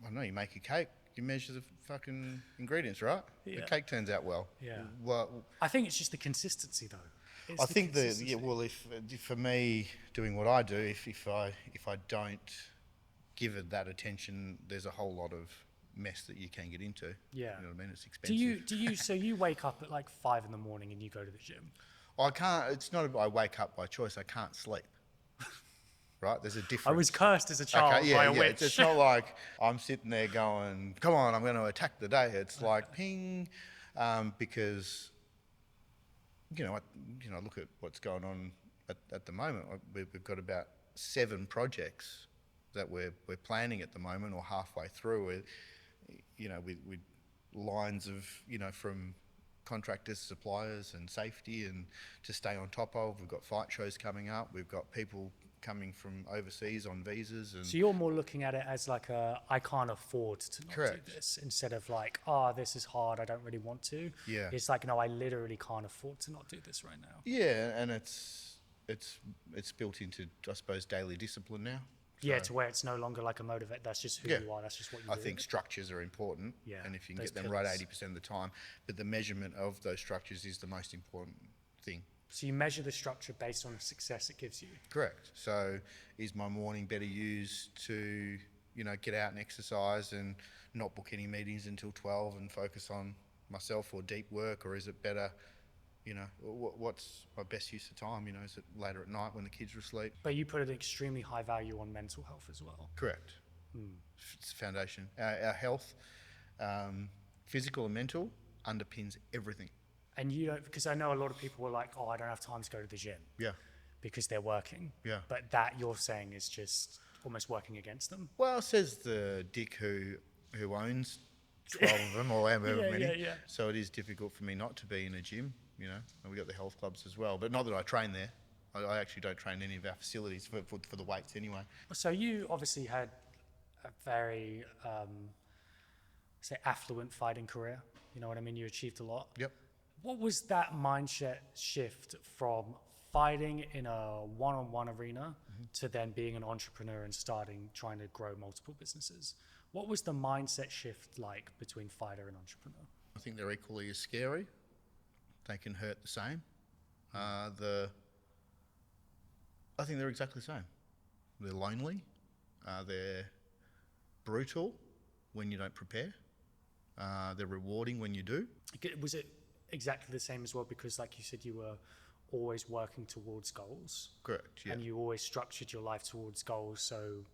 don't know, you make a cake, you measure the fucking ingredients, right? Yeah. The cake turns out well. Yeah. Well, I think it's just the consistency though. It's I think consistency. if for me doing what I do, if I don't give it that attention, there's a whole lot of mess that you can get into. Yeah. You know what I mean? It's expensive. So you wake up at like 5 a.m. and you go to the gym? I can't. It's not. I wake up by choice. I can't sleep. Right? There's a difference. I was cursed as a child by a witch. It's not like I'm sitting there going, "Come on, I'm going to attack the day." It's like ping, because I look at what's going on at the moment. We've got about 7 projects that we're planning at the moment, or halfway through. With lines of from contractors, suppliers, and safety, and to stay on top of. We've got fight shows coming up. We've got people coming from overseas on visas. And So you're more looking at it as like I can't afford to not Correct. do this, instead of like, this is hard, I don't really want to. Yeah. It's like, no, I literally can't afford to not do this right now. yeah, and it's built into, I suppose, daily discipline now. Yeah, So to where it's no longer like a motivate. That's just who Yeah. you are. That's just what you I do. think structures are important, Yeah, and if you can those get them right pillars. 80% of the time, but the measurement of those structures is the most important thing. So you measure the structure based on the success it gives you. Correct. So is my morning better used to, get out and exercise and not book any meetings until 12 and focus on myself or deep work, or is it better, what's my best use of time? Is it later at night when the kids are asleep? But you put an extremely high value on mental health as well. Correct. It's the foundation. Our health, physical and mental, underpins everything. And you don't, because I know a lot of people were like, I don't have time to go to the gym Yeah. because they're working. Yeah. But that you're saying is just almost working against them. Well, says the dick who owns 12 of them, or however many. Yeah. So it is difficult for me not to be in a gym, and we got the health clubs as well. But not that I train there. I actually don't train any of our facilities for the weights anyway. So you obviously had a very, say, affluent fighting career. You know what I mean? You achieved a lot. Yep. What was that mindset shift from fighting in a one-on-one arena to then being an entrepreneur and trying to grow multiple businesses? What was the mindset shift like between fighter and entrepreneur? I think they're equally as scary. They can hurt the same. I think they're exactly the same. They're lonely. They're brutal when you don't prepare. They're rewarding when you do. Was it exactly the same as well? Because like you said, you were always working towards goals. Correct, yeah. And you always structured your life towards goals. So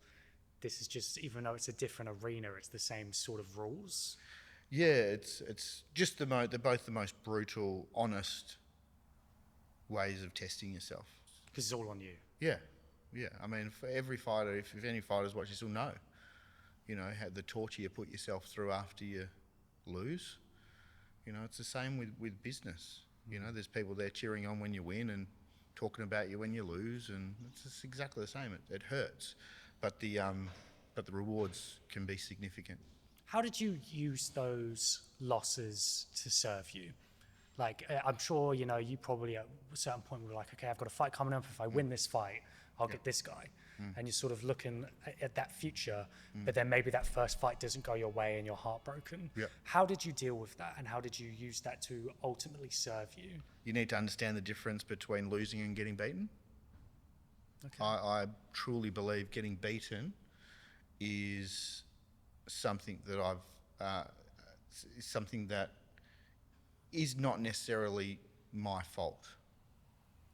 this is just, even though it's a different arena, it's the same sort of rules? Yeah, it's just they're both the most brutal, honest ways of testing yourself. Because it's all on you. Yeah. I mean, for every fighter, if any fighters watch this will know, how the torture you put yourself through after you lose. It's the same with business. There's people there cheering on when you win and talking about you when you lose, and it's just exactly the same. It hurts, but the rewards can be significant. How did you use those losses to serve you? Like, I'm sure, you probably at a certain point were like, okay, I've got a fight coming up. If I win this fight, I'll get this guy. And you're sort of looking at that future, but then maybe that first fight doesn't go your way and you're heartbroken. Yep. How did you deal with that, and how did you use that to ultimately serve you? You need to understand the difference between losing and getting beaten. Okay. I truly believe getting beaten is something that is not necessarily my fault.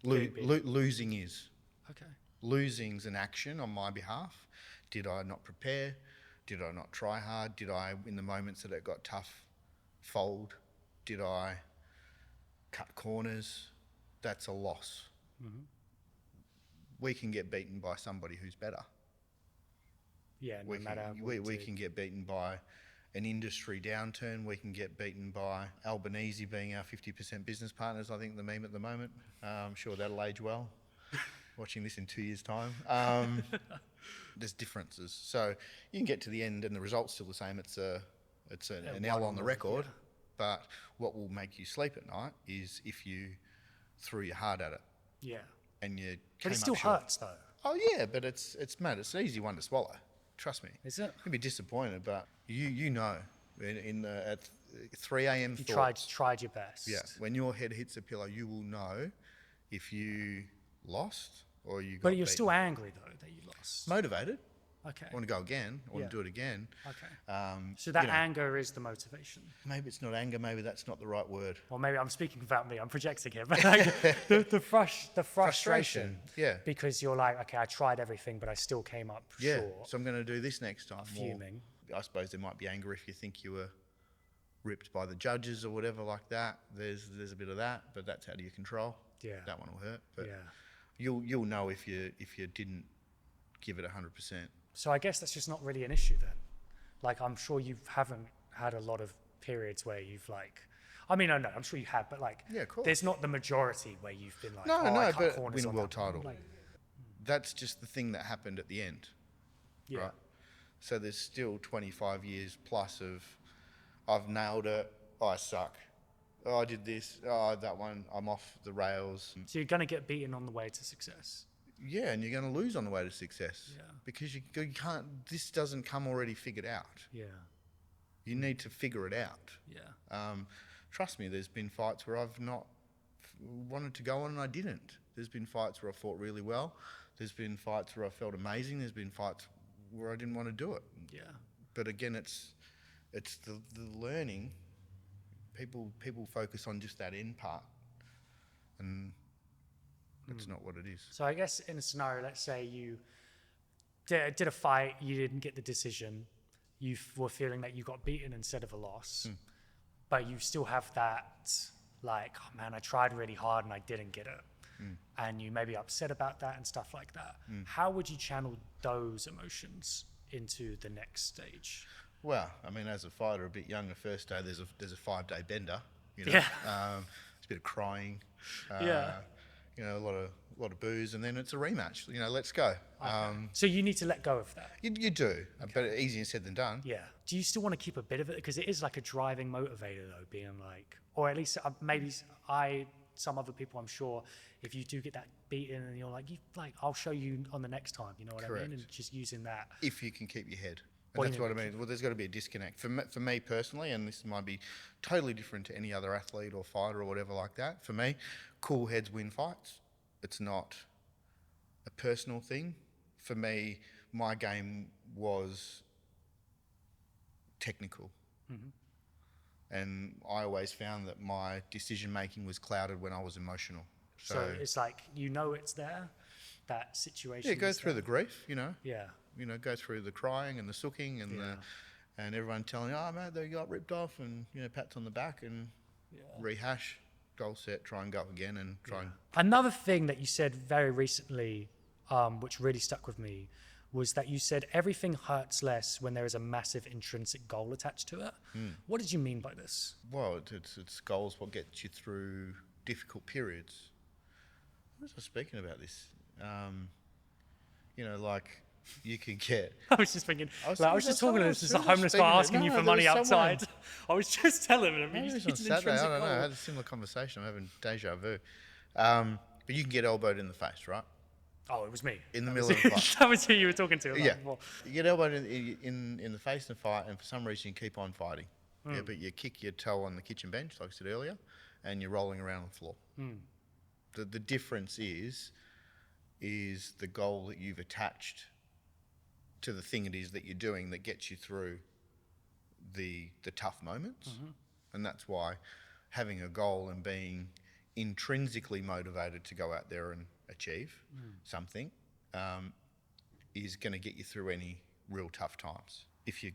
Losing is. Okay. Losing's an action on my behalf. Did I not prepare? Did I not try hard? Did I, in the moments that it got tough, fold? Did I cut corners? That's a loss. Mm-hmm. We can get beaten by somebody who's better. Yeah, no matter what we can get beaten by an industry downturn. We can get beaten by Albanese being our 50% business partners, I think the meme at the moment. I'm sure that'll age well. Watching this in 2 years' time. There's differences. So you can get to the end and the result's still the same. It's an L on the record. Yeah. But what will make you sleep at night is if you threw your heart at it. Yeah. And you But came it still up short. hurts, though. Oh yeah, but it's mad. It's an easy one to swallow. Trust me. Is it? You'll be disappointed, but at 3 a.m. You thoughts. tried your best. Yeah, when your head hits a pillow, you will know if you lost or you got But you're beaten. still angry, though, that you lost. Motivated. Okay. I want to go again. I want Yeah. to do it again. Okay. So that anger is the motivation. Maybe it's not anger. Maybe that's not the right word. Well, maybe I'm speaking about me. I'm projecting here. But like the frustration. Yeah. Because you're like, okay, I tried everything, but I still came up Yeah. short. So I'm going to do this next time. Fuming. Or I suppose there might be anger if you think you were ripped by the judges or whatever like that. There's a bit of that, but that's out of your control. Yeah. That one will hurt. But Yeah. you'll know if you didn't give it 100%. So I guess that's just not really an issue then. Like, I'm sure you haven't had a lot of periods where you've like, I mean, I know, I'm sure you have, but like, Yeah, of course. there's not the majority where you've been like, No, I cut but corners win a on world that one. title. Like, That's just the thing that happened at the end. yeah. Right? So there's still 25 years plus of I've nailed it, I suck. Oh, I did this, oh, that one, I'm off the rails. So you're going to get beaten on the way to success. Yeah, and you're going to lose on the way to success. Yeah. Because you can't, this doesn't come already figured out. Yeah. You need to figure it out. Yeah. Trust me, there's been fights where I've not wanted to go on and I didn't. There's been fights where I fought really well. There's been fights where I felt amazing. There's been fights where I didn't want to do it. Yeah. But again, it's the learning. People focus on just that end part, and that's not what it is. So I guess in a scenario, let's say you did a fight, you didn't get the decision, you were feeling that you got beaten instead of a loss, but you still have that, like, oh man, I tried really hard and I didn't get it. And you may be upset about that and stuff like that. How would you channel those emotions into the next stage? Well, I mean, as a fighter, a bit younger, first day there's a 5-day bender. Yeah. It's a bit of crying. Yeah. A lot of booze, and then it's a rematch. Let's go. So you need to let go of that. You do, but easier said than done. Yeah. Do you still want to keep a bit of it? Because it is like a driving motivator, though, being like, or at least maybe some other people, I'm sure, if you do get that beaten and you're like, I'll show you on the next time, you know what I Correct. mean? And just using that. If you can keep your head. And Well, that's what I mean. Well, there's got to be a disconnect. For me personally, and this might be totally different to any other athlete or fighter or whatever like that, for me, cool heads win fights. It's not a personal thing. For me, my game was technical. And I always found that my decision-making was clouded when I was emotional. So it's like, it's there, that situation. Yeah, go is through there. the grief, Yeah. go through the crying and the sooking and and everyone telling, oh mate, they got ripped off, and pats on the back, and rehash, goal set, try and go again, and try and. Another thing that you said very recently, which really stuck with me, was that you said everything hurts less when there is a massive intrinsic goal attached to it. What did you mean by this? Well, it's goals what gets you through difficult periods. I was speaking about this. Like you could get. I was just thinking. I was just talking to this. There's a homeless speaking guy to- asking you no, for there money was someone- outside. I was just telling him. Maybe He's it was on an Saturday. intrinsic I don't know. I goal. had a similar conversation. I'm having deja vu. But you can get elbowed in the face, right? Oh, it was me. In the That middle was of a you. fight. That was who you were talking to. Yeah. Before. You get elbowed in the face in a fight, and for some reason you keep on fighting. Yeah, but you kick your toe on the kitchen bench, like I said earlier, and you're rolling around on the floor. The difference is the goal that you've attached to the thing it is that you're doing that gets you through the tough moments. And that's why having a goal and being intrinsically motivated to go out there and achieve something is going to get you through any real tough times. If you're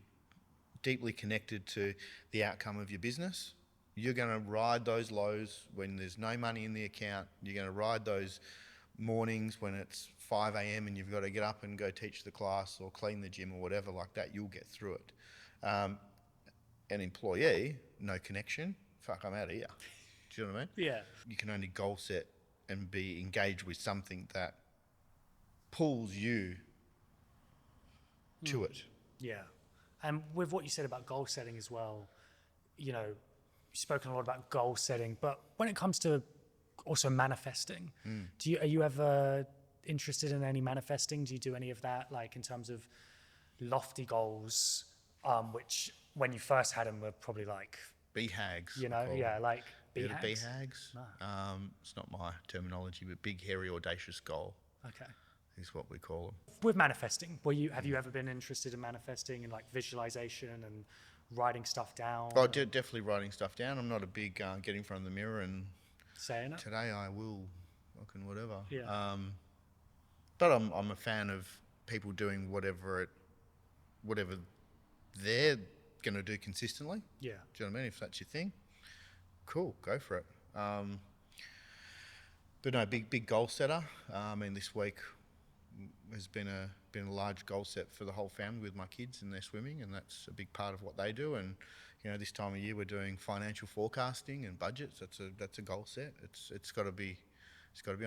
deeply connected to the outcome of your business, you're going to ride those lows when there's no money in the account. You're going to ride those mornings when it's 5 a.m. and you've got to get up and go teach the class or clean the gym or whatever like that. You'll get through it. An employee, no connection, fuck, I'm out of here. Do you know what I mean? Yeah. You can only goal set and be engaged with something that pulls you to it. Yeah. And with what you said about goal setting as well, you've spoken a lot about goal setting, but when it comes to also manifesting, are you ever interested in any manifesting? Do you do any of that, like in terms of lofty goals, which when you first had them were probably like, BHAGs. like BHAGs. BHAGs? No. It's not my terminology, but big, hairy, audacious goal Okay. is what we call them. With manifesting, have you ever been interested in manifesting and like visualization and writing stuff down? Oh, definitely writing stuff down. I'm not a big get in front of the mirror and Saying it? today I will fucking whatever. Yeah. But I'm a fan of people doing whatever they're going to do consistently. Yeah. Do you know what I mean? If that's your thing, cool, go for it. But no, big goal setter. This week has been a large goal set for the whole family with my kids and their swimming, and that's a big part of what they do. And this time of year we're doing financial forecasting and budgets. That's a goal set. It's got to be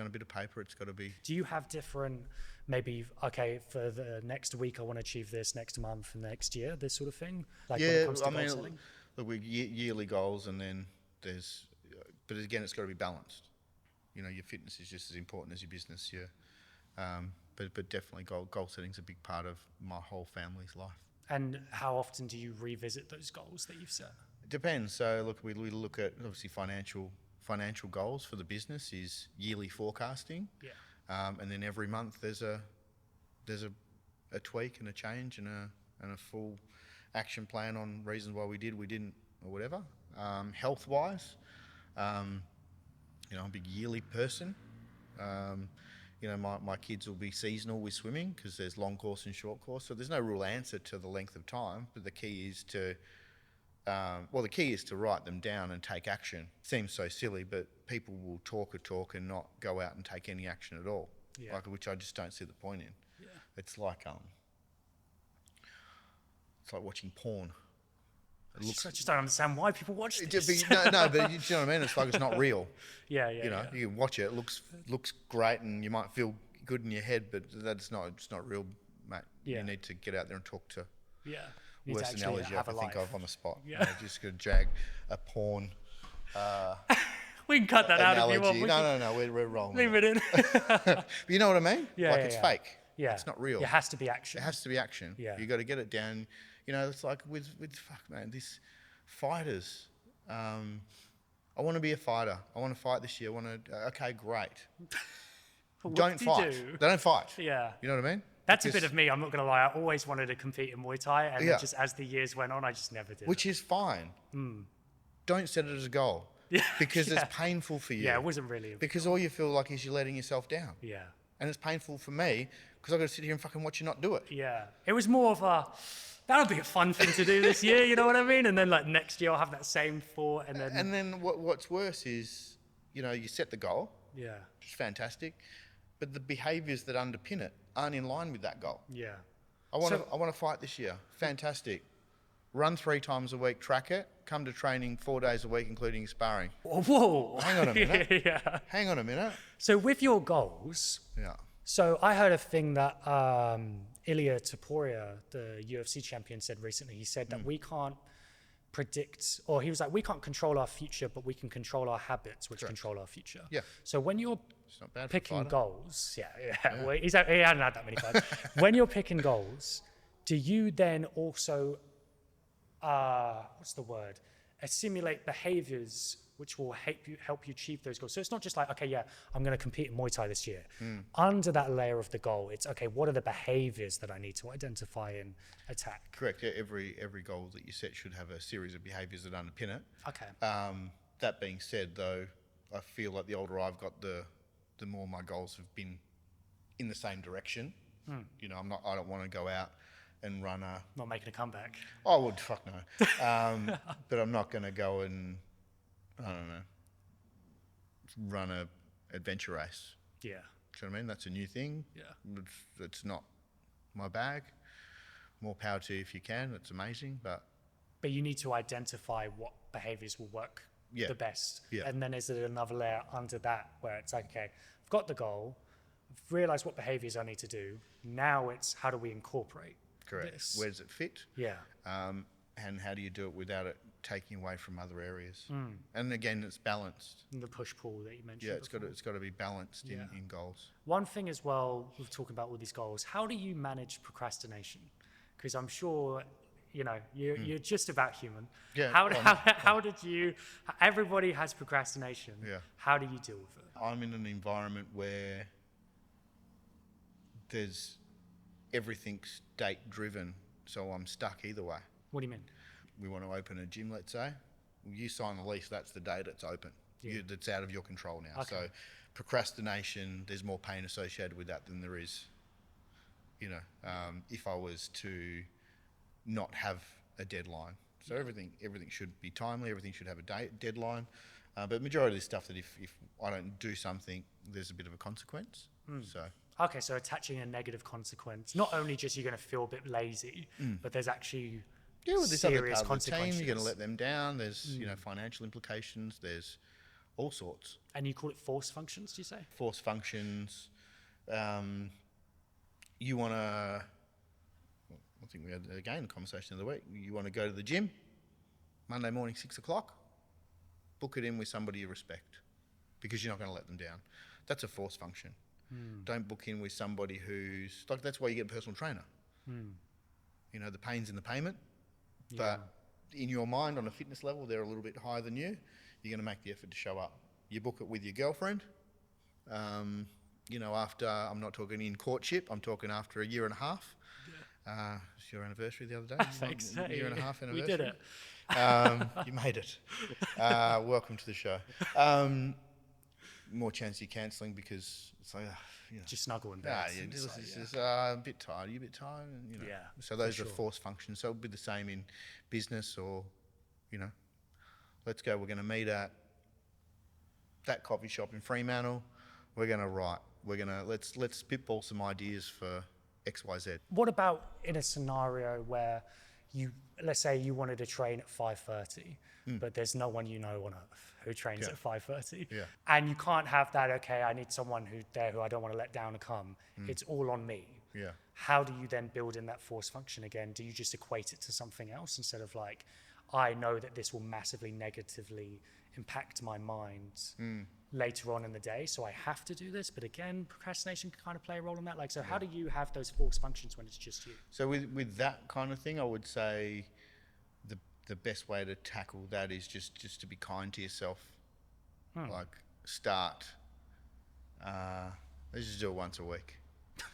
on a bit of paper. It's got to be. Do you have different, maybe, okay, for the next week I want to achieve this, next month and next year, this sort of thing? Like when it comes to goal setting? Look, we yearly goals, and then but again, it's got to be balanced. Your fitness is just as important as your business. But definitely goal setting is a big part of my whole family's life. And how often do you revisit those goals that you've set? It depends. So look, we look at obviously financial goals for the business is yearly forecasting. Yeah. And then every month there's a tweak and a change and a full action plan on reasons why we didn't, or whatever. Health wise, I'm a big yearly person. My kids will be seasonal with swimming because there's long course and short course. So there's no real answer to the length of time, but the key is to write them down and take action. Seems so silly, but people will talk a talk and not go out and take any action at all. Yeah. Which I just don't see the point in. Yeah. It's like watching porn. I just don't understand why people watch this. No, but you know what I mean? It's like it's not real. Yeah. You can watch it. It looks great, and you might feel good in your head, but it's not real, mate. Yeah. You need to get out there and talk to. Yeah. You need to Worst actually analogy I have can a think life. of on the spot. Yeah. Just gonna drag a porn We can cut that analogy. out if you want. No, we're rolling. Leave it in. But you know what I mean? Yeah, it's yeah. fake. Yeah. It's not real. It has to be action. It has to be action. Yeah. You got to get it down. It's like with fuck, man, these fighters. I want to be a fighter. I want to fight this year. Okay, great. What Don't do you fight. do? They don't fight. Yeah. You know what I mean? That's a bit of me, I'm not going to lie. I always wanted to compete in Muay Thai, and Yeah. just as the years went on, I just never did. Which is fine. Don't set it as a goal. Yeah, Because yeah. it's painful for you. Yeah, it wasn't really. Because all you feel like is you're letting yourself down. Yeah. And it's painful for me because I've got to sit here and fucking watch you not do it. Yeah. It was more of a, that'll be a fun thing to do this year, you know what I mean? And then like next year I'll have that same thought and then... And then what's worse is, you know, you set the goal, Yeah. which is fantastic, but the behaviours that underpin it aren't in line with that goal. Yeah. I want to fight this year. Fantastic. Run 3 times a week, track it, come to training 4 days a week, including sparring. Whoa. Hang on a minute. Yeah. Hang on a minute. So with your goals, Yeah. so I heard a thing that Ilya Taporia, the UFC champion, said recently. He said that we can't predict, or he was like, we can't control our future, but we can control our habits, which control our future. Yeah. So when you're It's not bad for a picking fighter. goals, well, he hadn't had that many fights. When you're picking goals, do you then also, what's the word? Assimilate behaviors which will help you achieve those goals. So it's not just like, okay, yeah, I'm going to compete in Muay Thai this year. Under that layer of the goal, it's okay, what are the behaviors that I need to identify and attack? Correct. Yeah, every goal that you set should have a series of behaviours that underpin it. Okay. That being said, though, I feel like the older I've got, the more my goals have been in the same direction. You know, I don't want to go out and run a... Not making a comeback. I would, fuck no. But I'm not going to go and, I don't know, run a adventure race. Yeah. Do you know what I mean? That's a new thing. Yeah. It's not my bag. More power to you if you can. It's amazing, but... But you need to identify what behaviors will work the best. Yeah. And then is there another layer under that where it's like, okay, I've got the goal, I've realized what behaviors I need to do. Now it's how do we incorporate Correct. this? Where does it fit? Yeah. And how do you do it without it taking away from other areas? And again, it's balanced. And the push-pull that you mentioned. Yeah, it's before. got to be balanced Yeah. in goals. One thing as well, we're talking about all these goals, how do you manage procrastination? Because I'm sure, you know, you're just about human. Yeah, How did you, everybody has procrastination. Yeah. How do you deal with it? I'm in an environment where there's everything's date driven, so I'm stuck either way. What do you mean? We want to open a gym, let's say. You sign the lease, that's the date it's open. Yeah. That's out of your control now. Okay. So procrastination, there's more pain associated with that than there is, you know, if I was to not have a deadline. So everything should be timely, everything should have a deadline. But majority of this stuff that if I don't do something, there's a bit of a consequence. So Okay, so attaching a negative consequence, not only just you're going to feel a bit lazy, but there's actually with this other serious part of the consequences. team, you're going to let them down. There's you know, financial implications. There's all sorts. And you call it force functions, do you say? Force functions. You want to, I think we had again a conversation of the week. You want to go to the gym Monday morning, 6 o'clock. Book it in with somebody you respect, because you're not going to let them down. That's a force function. Don't book in with somebody who's like. That's why you get a personal trainer. You know, the pain's in the payment, but in your mind, on a fitness level, they're a little bit higher than you. You're going to make the effort to show up. You book it with your girlfriend. You know, after, I'm not talking in courtship, I'm talking after a year and a half. It's your anniversary the other day. Thanks. Year and a half anniversary. We did it. You made it. Welcome to the show. More chance you're cancelling because it's like, you know. Just snuggle in bed. Just a bit tired. Are you a bit tired? And, you know. Yeah, So those for are sure. force functions. So it'll be the same in business or, you know, let's go. We're going to meet at that coffee shop in Fremantle. We're going to write. We're going to, let's spitball some ideas for X, Y, Z. What about in a scenario where you, let's say you wanted to train at 5:30, but there's no one you know on earth who trains Yeah. at 5:30, Yeah. and you can't have that. Okay, I need someone who I don't want to let down to come. It's all on me. Yeah. How do you then build in that force function again? Do you just equate it to something else instead of like, I know that this will massively negatively impact my mind later on in the day, so I have to do this? But again, procrastination can kind of play a role in that. Like, so how do you have those force functions when it's just you? So with that kind of thing, I would say the best way to tackle that is just to be kind to yourself. Like start. Let's just do it once a week. Do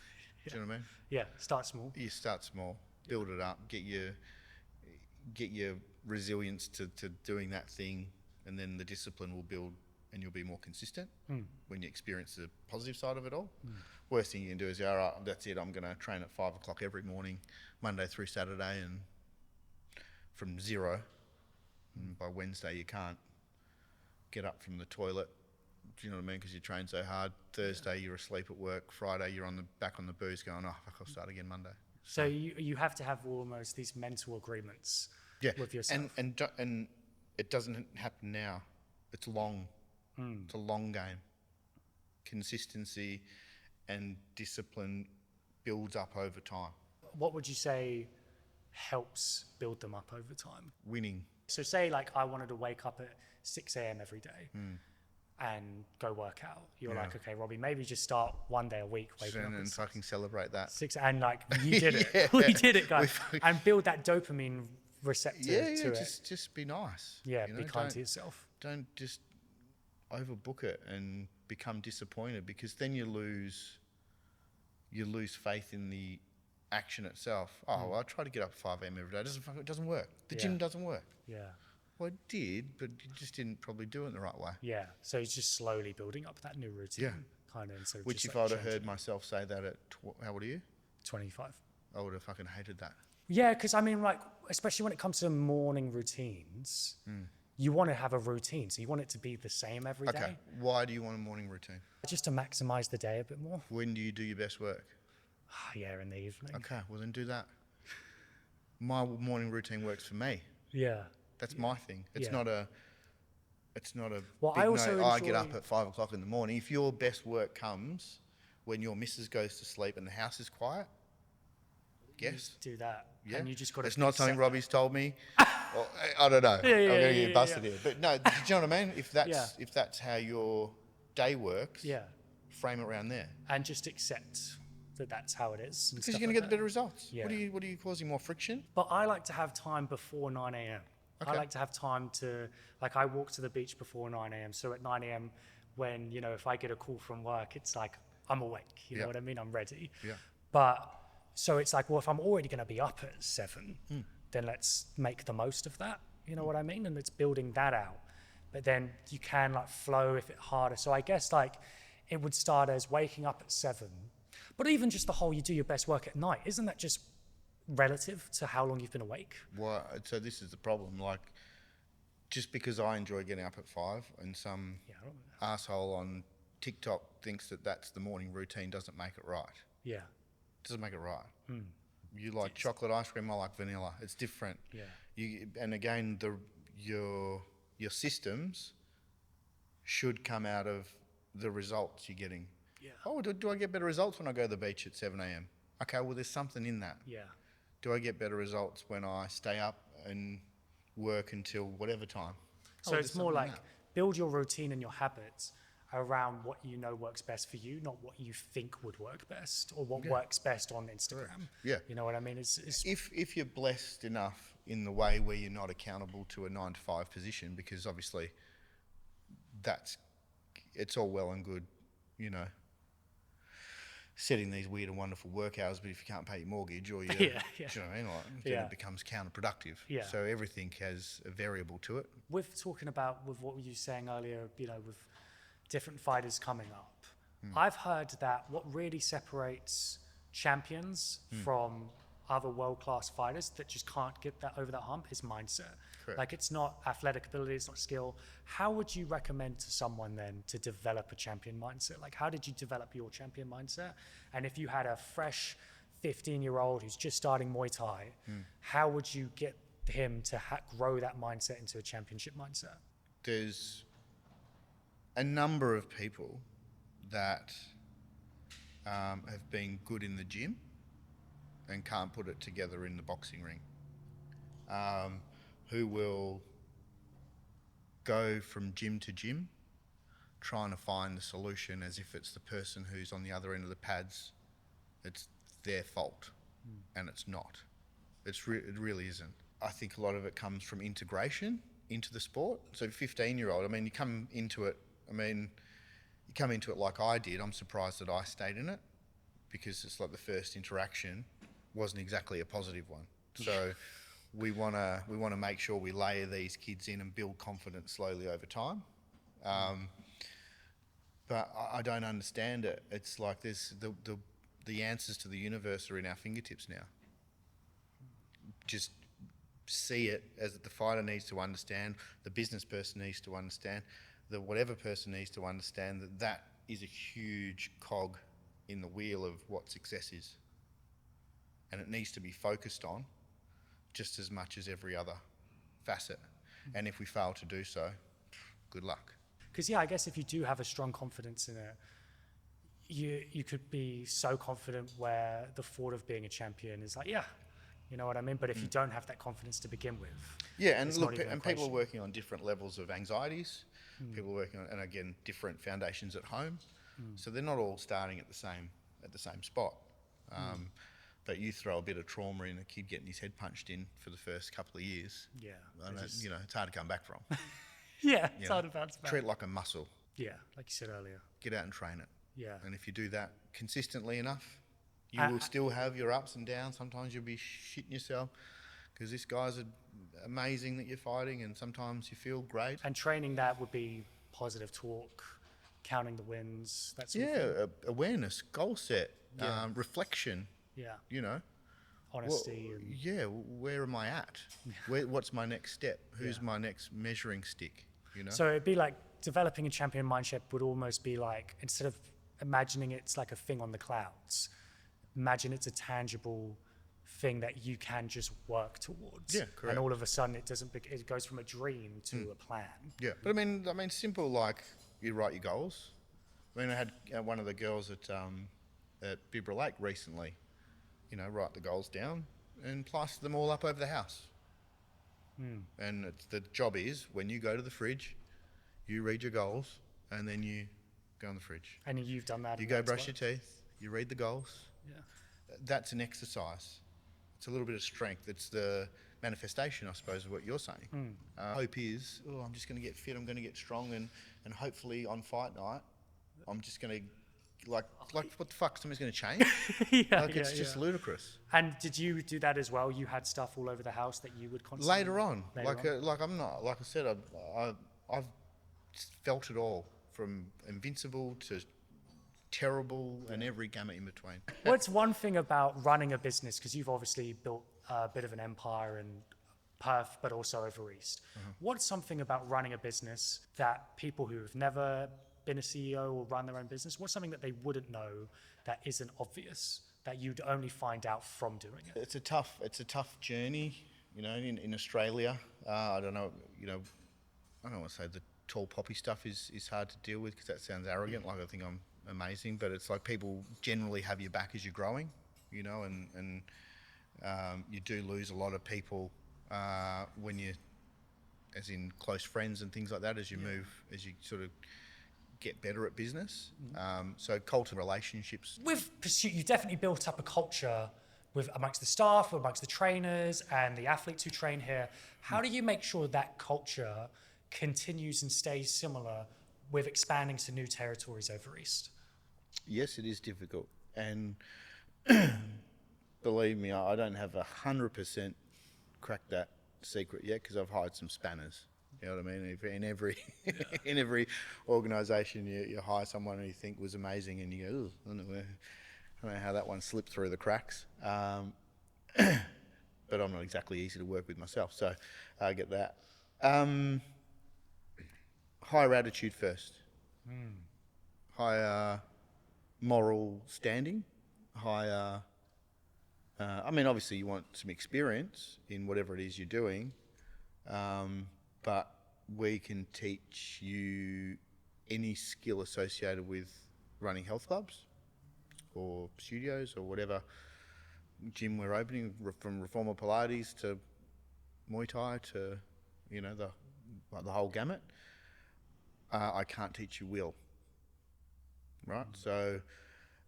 you know what I mean? Yeah, start small. You start small, build it up, get your resilience to doing that thing, and then the discipline will build and you'll be more consistent when you experience the positive side of it all. Worst thing you can do is, all right, that's it. I'm going to train at 5 o'clock every morning, Monday through Saturday, and from zero. And by Wednesday, you can't get up from the toilet. Do you know what I mean? Because you train so hard. Thursday, you're asleep at work. Friday, you're back on the booze going, oh, fuck, I'll start again Monday. So you have to have almost these mental agreements with yourself. And it doesn't happen now. It's long. It's a long game. Consistency and discipline builds up over time. What would you say helps build them up over time? Winning. So say like I wanted to wake up at 6 a.m. every day and go work out. You're like, okay, Robbie, maybe just start one day a week waking up And at fucking celebrate that. 6, and like you did it. We did it, guys. And build that dopamine receptor to it. Just be nice. Yeah, you know? be kind to yourself. Don't just overbook it and become disappointed, because then you lose faith in the action itself. Oh, well, I try to get up at 5 a.m. every day. It doesn't work. The gym doesn't work. Yeah. Well, it did, but you just didn't probably do it in the right way. Yeah. So it's just slowly building up that new routine. Kind of. Instead of Which, just, if like, I'd have heard changing. myself say that at, how old are you? 25. I would have fucking hated that. Yeah, because I mean, like, especially when it comes to morning routines, you want to have a routine. So you want it to be the same every day. Okay. Why do you want a morning routine? Just to maximize the day a bit more. When do you do your best work? Yeah, in the evening. Okay, well then do that. My morning routine works for me. Yeah. That's my thing. It's Yeah. not a Well, big I also no, I get enjoy- up at 5 o'clock in the morning. If your best work comes when your missus goes to sleep and the house is quiet, yes. Do that. Yeah. And you just got to. It's not something Robbie's told me. Or, I don't know. I'm going to get busted here. But no, do you know what I mean? If that's how your day works, Yeah. frame it around there. And just accept that that's how it is. Because you're going to get the better results. Yeah. What are you causing more friction? But I like to have time before 9 a.m. I Okay. like to have time to, like, I walk to the beach before 9 a.m. So at 9 a.m., when, you know, if I get a call from work, it's like, I'm awake. You know what I mean? I'm ready. Yeah. But, so it's like, well, if I'm already going to be up at 7, then let's make the most of that. You know what I mean? And it's building that out. But then you can, like, flow if it's harder. So I guess, like, it would start as waking up at 7. But even just the whole, you do your best work at night, isn't that just relative to how long you've been awake? Well, so this is the problem. Like, just because I enjoy getting up at 5 and some asshole on TikTok thinks that that's the morning routine doesn't make it right. Yeah. Doesn't make it right. You like chocolate ice cream, I like vanilla. It's different. Yeah. And again, your systems should come out of the results you're getting. Yeah. Oh, do I get better results when I go to the beach at 7 a.m.? Okay, well, there's something in that. Yeah. Do I get better results when I stay up and work until whatever time? So it's more like build your routine and your habits around what you know works best for you, not what you think would work best or what works best on Instagram. Yeah. You know what I mean? It's If you're blessed enough in the way where you're not accountable to a 9 to 5 position, because obviously it's all well and good, you know, setting these weird and wonderful work hours, but if you can't pay your mortgage or do you know what I mean? Like, then it becomes counterproductive. Yeah. So everything has a variable to it. with talking about with what you were saying earlier, you know, with different fighters coming up, I've heard that what really separates champions from other world-class fighters that just can't get that over that hump is mindset. Correct. Like, it's not athletic ability, it's not skill. How would you recommend to someone then to develop a champion mindset? Like, how did you develop your champion mindset? And if you had a fresh 15-year-old who's just starting Muay Thai, how would you get him to grow that mindset into a championship mindset? There's a number of people that have been good in the gym and can't put it together in the boxing ring, who will go from gym to gym trying to find the solution as if it's the person who's on the other end of the pads, it's their fault, and it's not. It really isn't. I think a lot of it comes from integration into the sport. So 15-year-old, I mean, you come into it like I did. I'm surprised that I stayed in it, because it's like the first interaction wasn't exactly a positive one. So we want to make sure we layer these kids in and build confidence slowly over time. but I don't understand it. It's like this: the answers to the universe are in our fingertips now. Just see it as the fighter needs to understand, the business person needs to understand, the whatever person needs to understand that is a huge cog in the wheel of what success is. And it needs to be focused on just as much as every other facet. And if we fail to do so, good luck. Because I guess if you do have a strong confidence in it, you could be so confident where the thought of being a champion is like, yeah, you know what I mean? But if you don't have that confidence to begin with, yeah, and it's look, not even an and people are equation. working on different levels of anxieties. People are working on, and again, different foundations at home. So they're not all starting at the same spot. But you throw a bit of trauma in a kid getting his head punched in for the first couple of years. Yeah, And it's just- you know, it's hard to come back from. yeah, You it's know, hard to bounce back. treat it like a muscle. Yeah, like you said earlier. Get out and train it. Yeah. And if you do that consistently enough, you Uh, will still have your ups and downs. Sometimes you'll be shitting yourself because this guy's amazing that you're fighting, and sometimes you feel great. And training that would be positive talk, counting the wins, that sort of thing. Yeah, awareness, goal set, Yeah. reflection, Yeah, you know. honesty. Well, And yeah, where am I at? What's my next step? Who's Yeah. my next measuring stick? You know. So it'd be like developing a champion mindset would almost be like, instead of imagining it's like a thing on the clouds, imagine it's a tangible thing that you can just work towards. Yeah, correct. And all of a sudden it goes from a dream to a plan. Yeah, but I mean, simple, like you write your goals. I mean, I had one of the girls at Bibra Lake recently, you know, write the goals down and plaster them all up over the house. And the job is, when you go to the fridge, you read your goals and then you go in the fridge. And you've done that. You and go that's brush what- your teeth, you read the goals. Yeah. That's an exercise. It's a little bit of strength. It's the manifestation, I suppose, of what you're saying. Hope is, I'm just going to get fit, I'm going to get strong, and hopefully on fight night, I'm just going to, like what the fuck, something's going to change? yeah, Like, it's just yeah. ludicrous. And did you do that as well? You had stuff all over the house that you would constantly... Later on, Later on? like I'm not, like I said, I've just felt it all, from invincible to terrible and every gamut in between. What's one thing about running a business, because you've obviously built a bit of an empire in Perth, but also over East. What's something about running a business that people who have never been a CEO or run their own business, what's something that they wouldn't know that isn't obvious, that you'd only find out from doing it? It's a tough journey, you know, in Australia. I don't know, you know, I don't want to say the tall poppy stuff is hard to deal with because that sounds arrogant, like I think I'm amazing, but it's like people generally have your back as you're growing, you know, and you do lose a lot of people when you, as in close friends and things like that, as you move, as you sort of get better at business. So cultivate relationships. With Pursuit, you definitely built up a culture with amongst the staff, amongst the trainers and the athletes who train here. How do you make sure that culture continues and stays similar with expanding to new territories over East? Yes, it is difficult, and believe me, I don't have 100% cracked that secret yet because I've hired some spanners. You know what I mean? If in every in every organisation, you hire someone who you think was amazing, and you go, "Ugh, I don't know how that one slipped through the cracks." But I'm not exactly easy to work with myself, so I get that. Higher attitude first. Higher moral standing. Higher. I mean, obviously, you want some experience in whatever it is you're doing, but we can teach you any skill associated with running health clubs or studios or whatever gym we're opening, from reformer Pilates to Muay Thai to, you know, the whole gamut. I can't teach you will, right? So,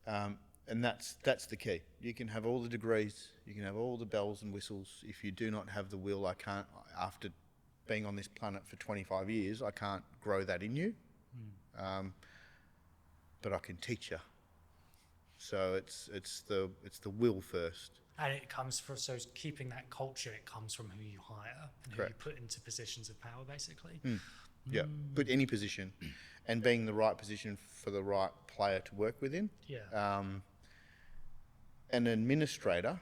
and that's the key. You can have all the degrees, you can have all the bells and whistles. If you do not have the will, I can't. After being on this planet for 25 years, I can't grow that in you. But I can teach you. So it's the will first. And it comes from, so keeping that culture, it comes from who you hire and who you Correct. put into positions of power, basically. Yeah, but any position, and being the right position for the right player to work within. Yeah. An administrator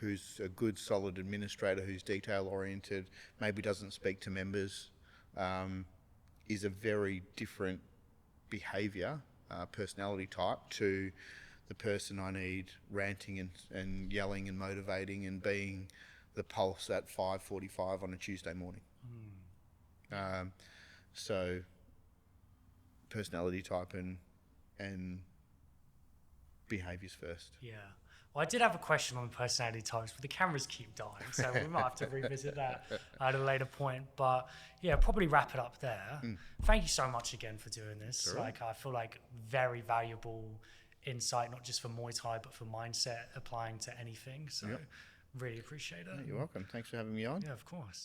who's a good, solid administrator who's detail-oriented, maybe doesn't speak to members, is a very different behaviour, personality type to the person I need ranting and yelling and motivating and being the pulse at 5:45 on a Tuesday morning. So personality type and behaviours first. Yeah. Well, I did have a question on personality types, but the cameras keep dying, so we might have to revisit that at a later point. But yeah, probably wrap it up there. Thank you so much again for doing this. Sure. Like, I feel like very valuable insight, not just for Muay Thai, but for mindset applying to anything. So really appreciate it. You're welcome. Thanks for having me on. Yeah, of course.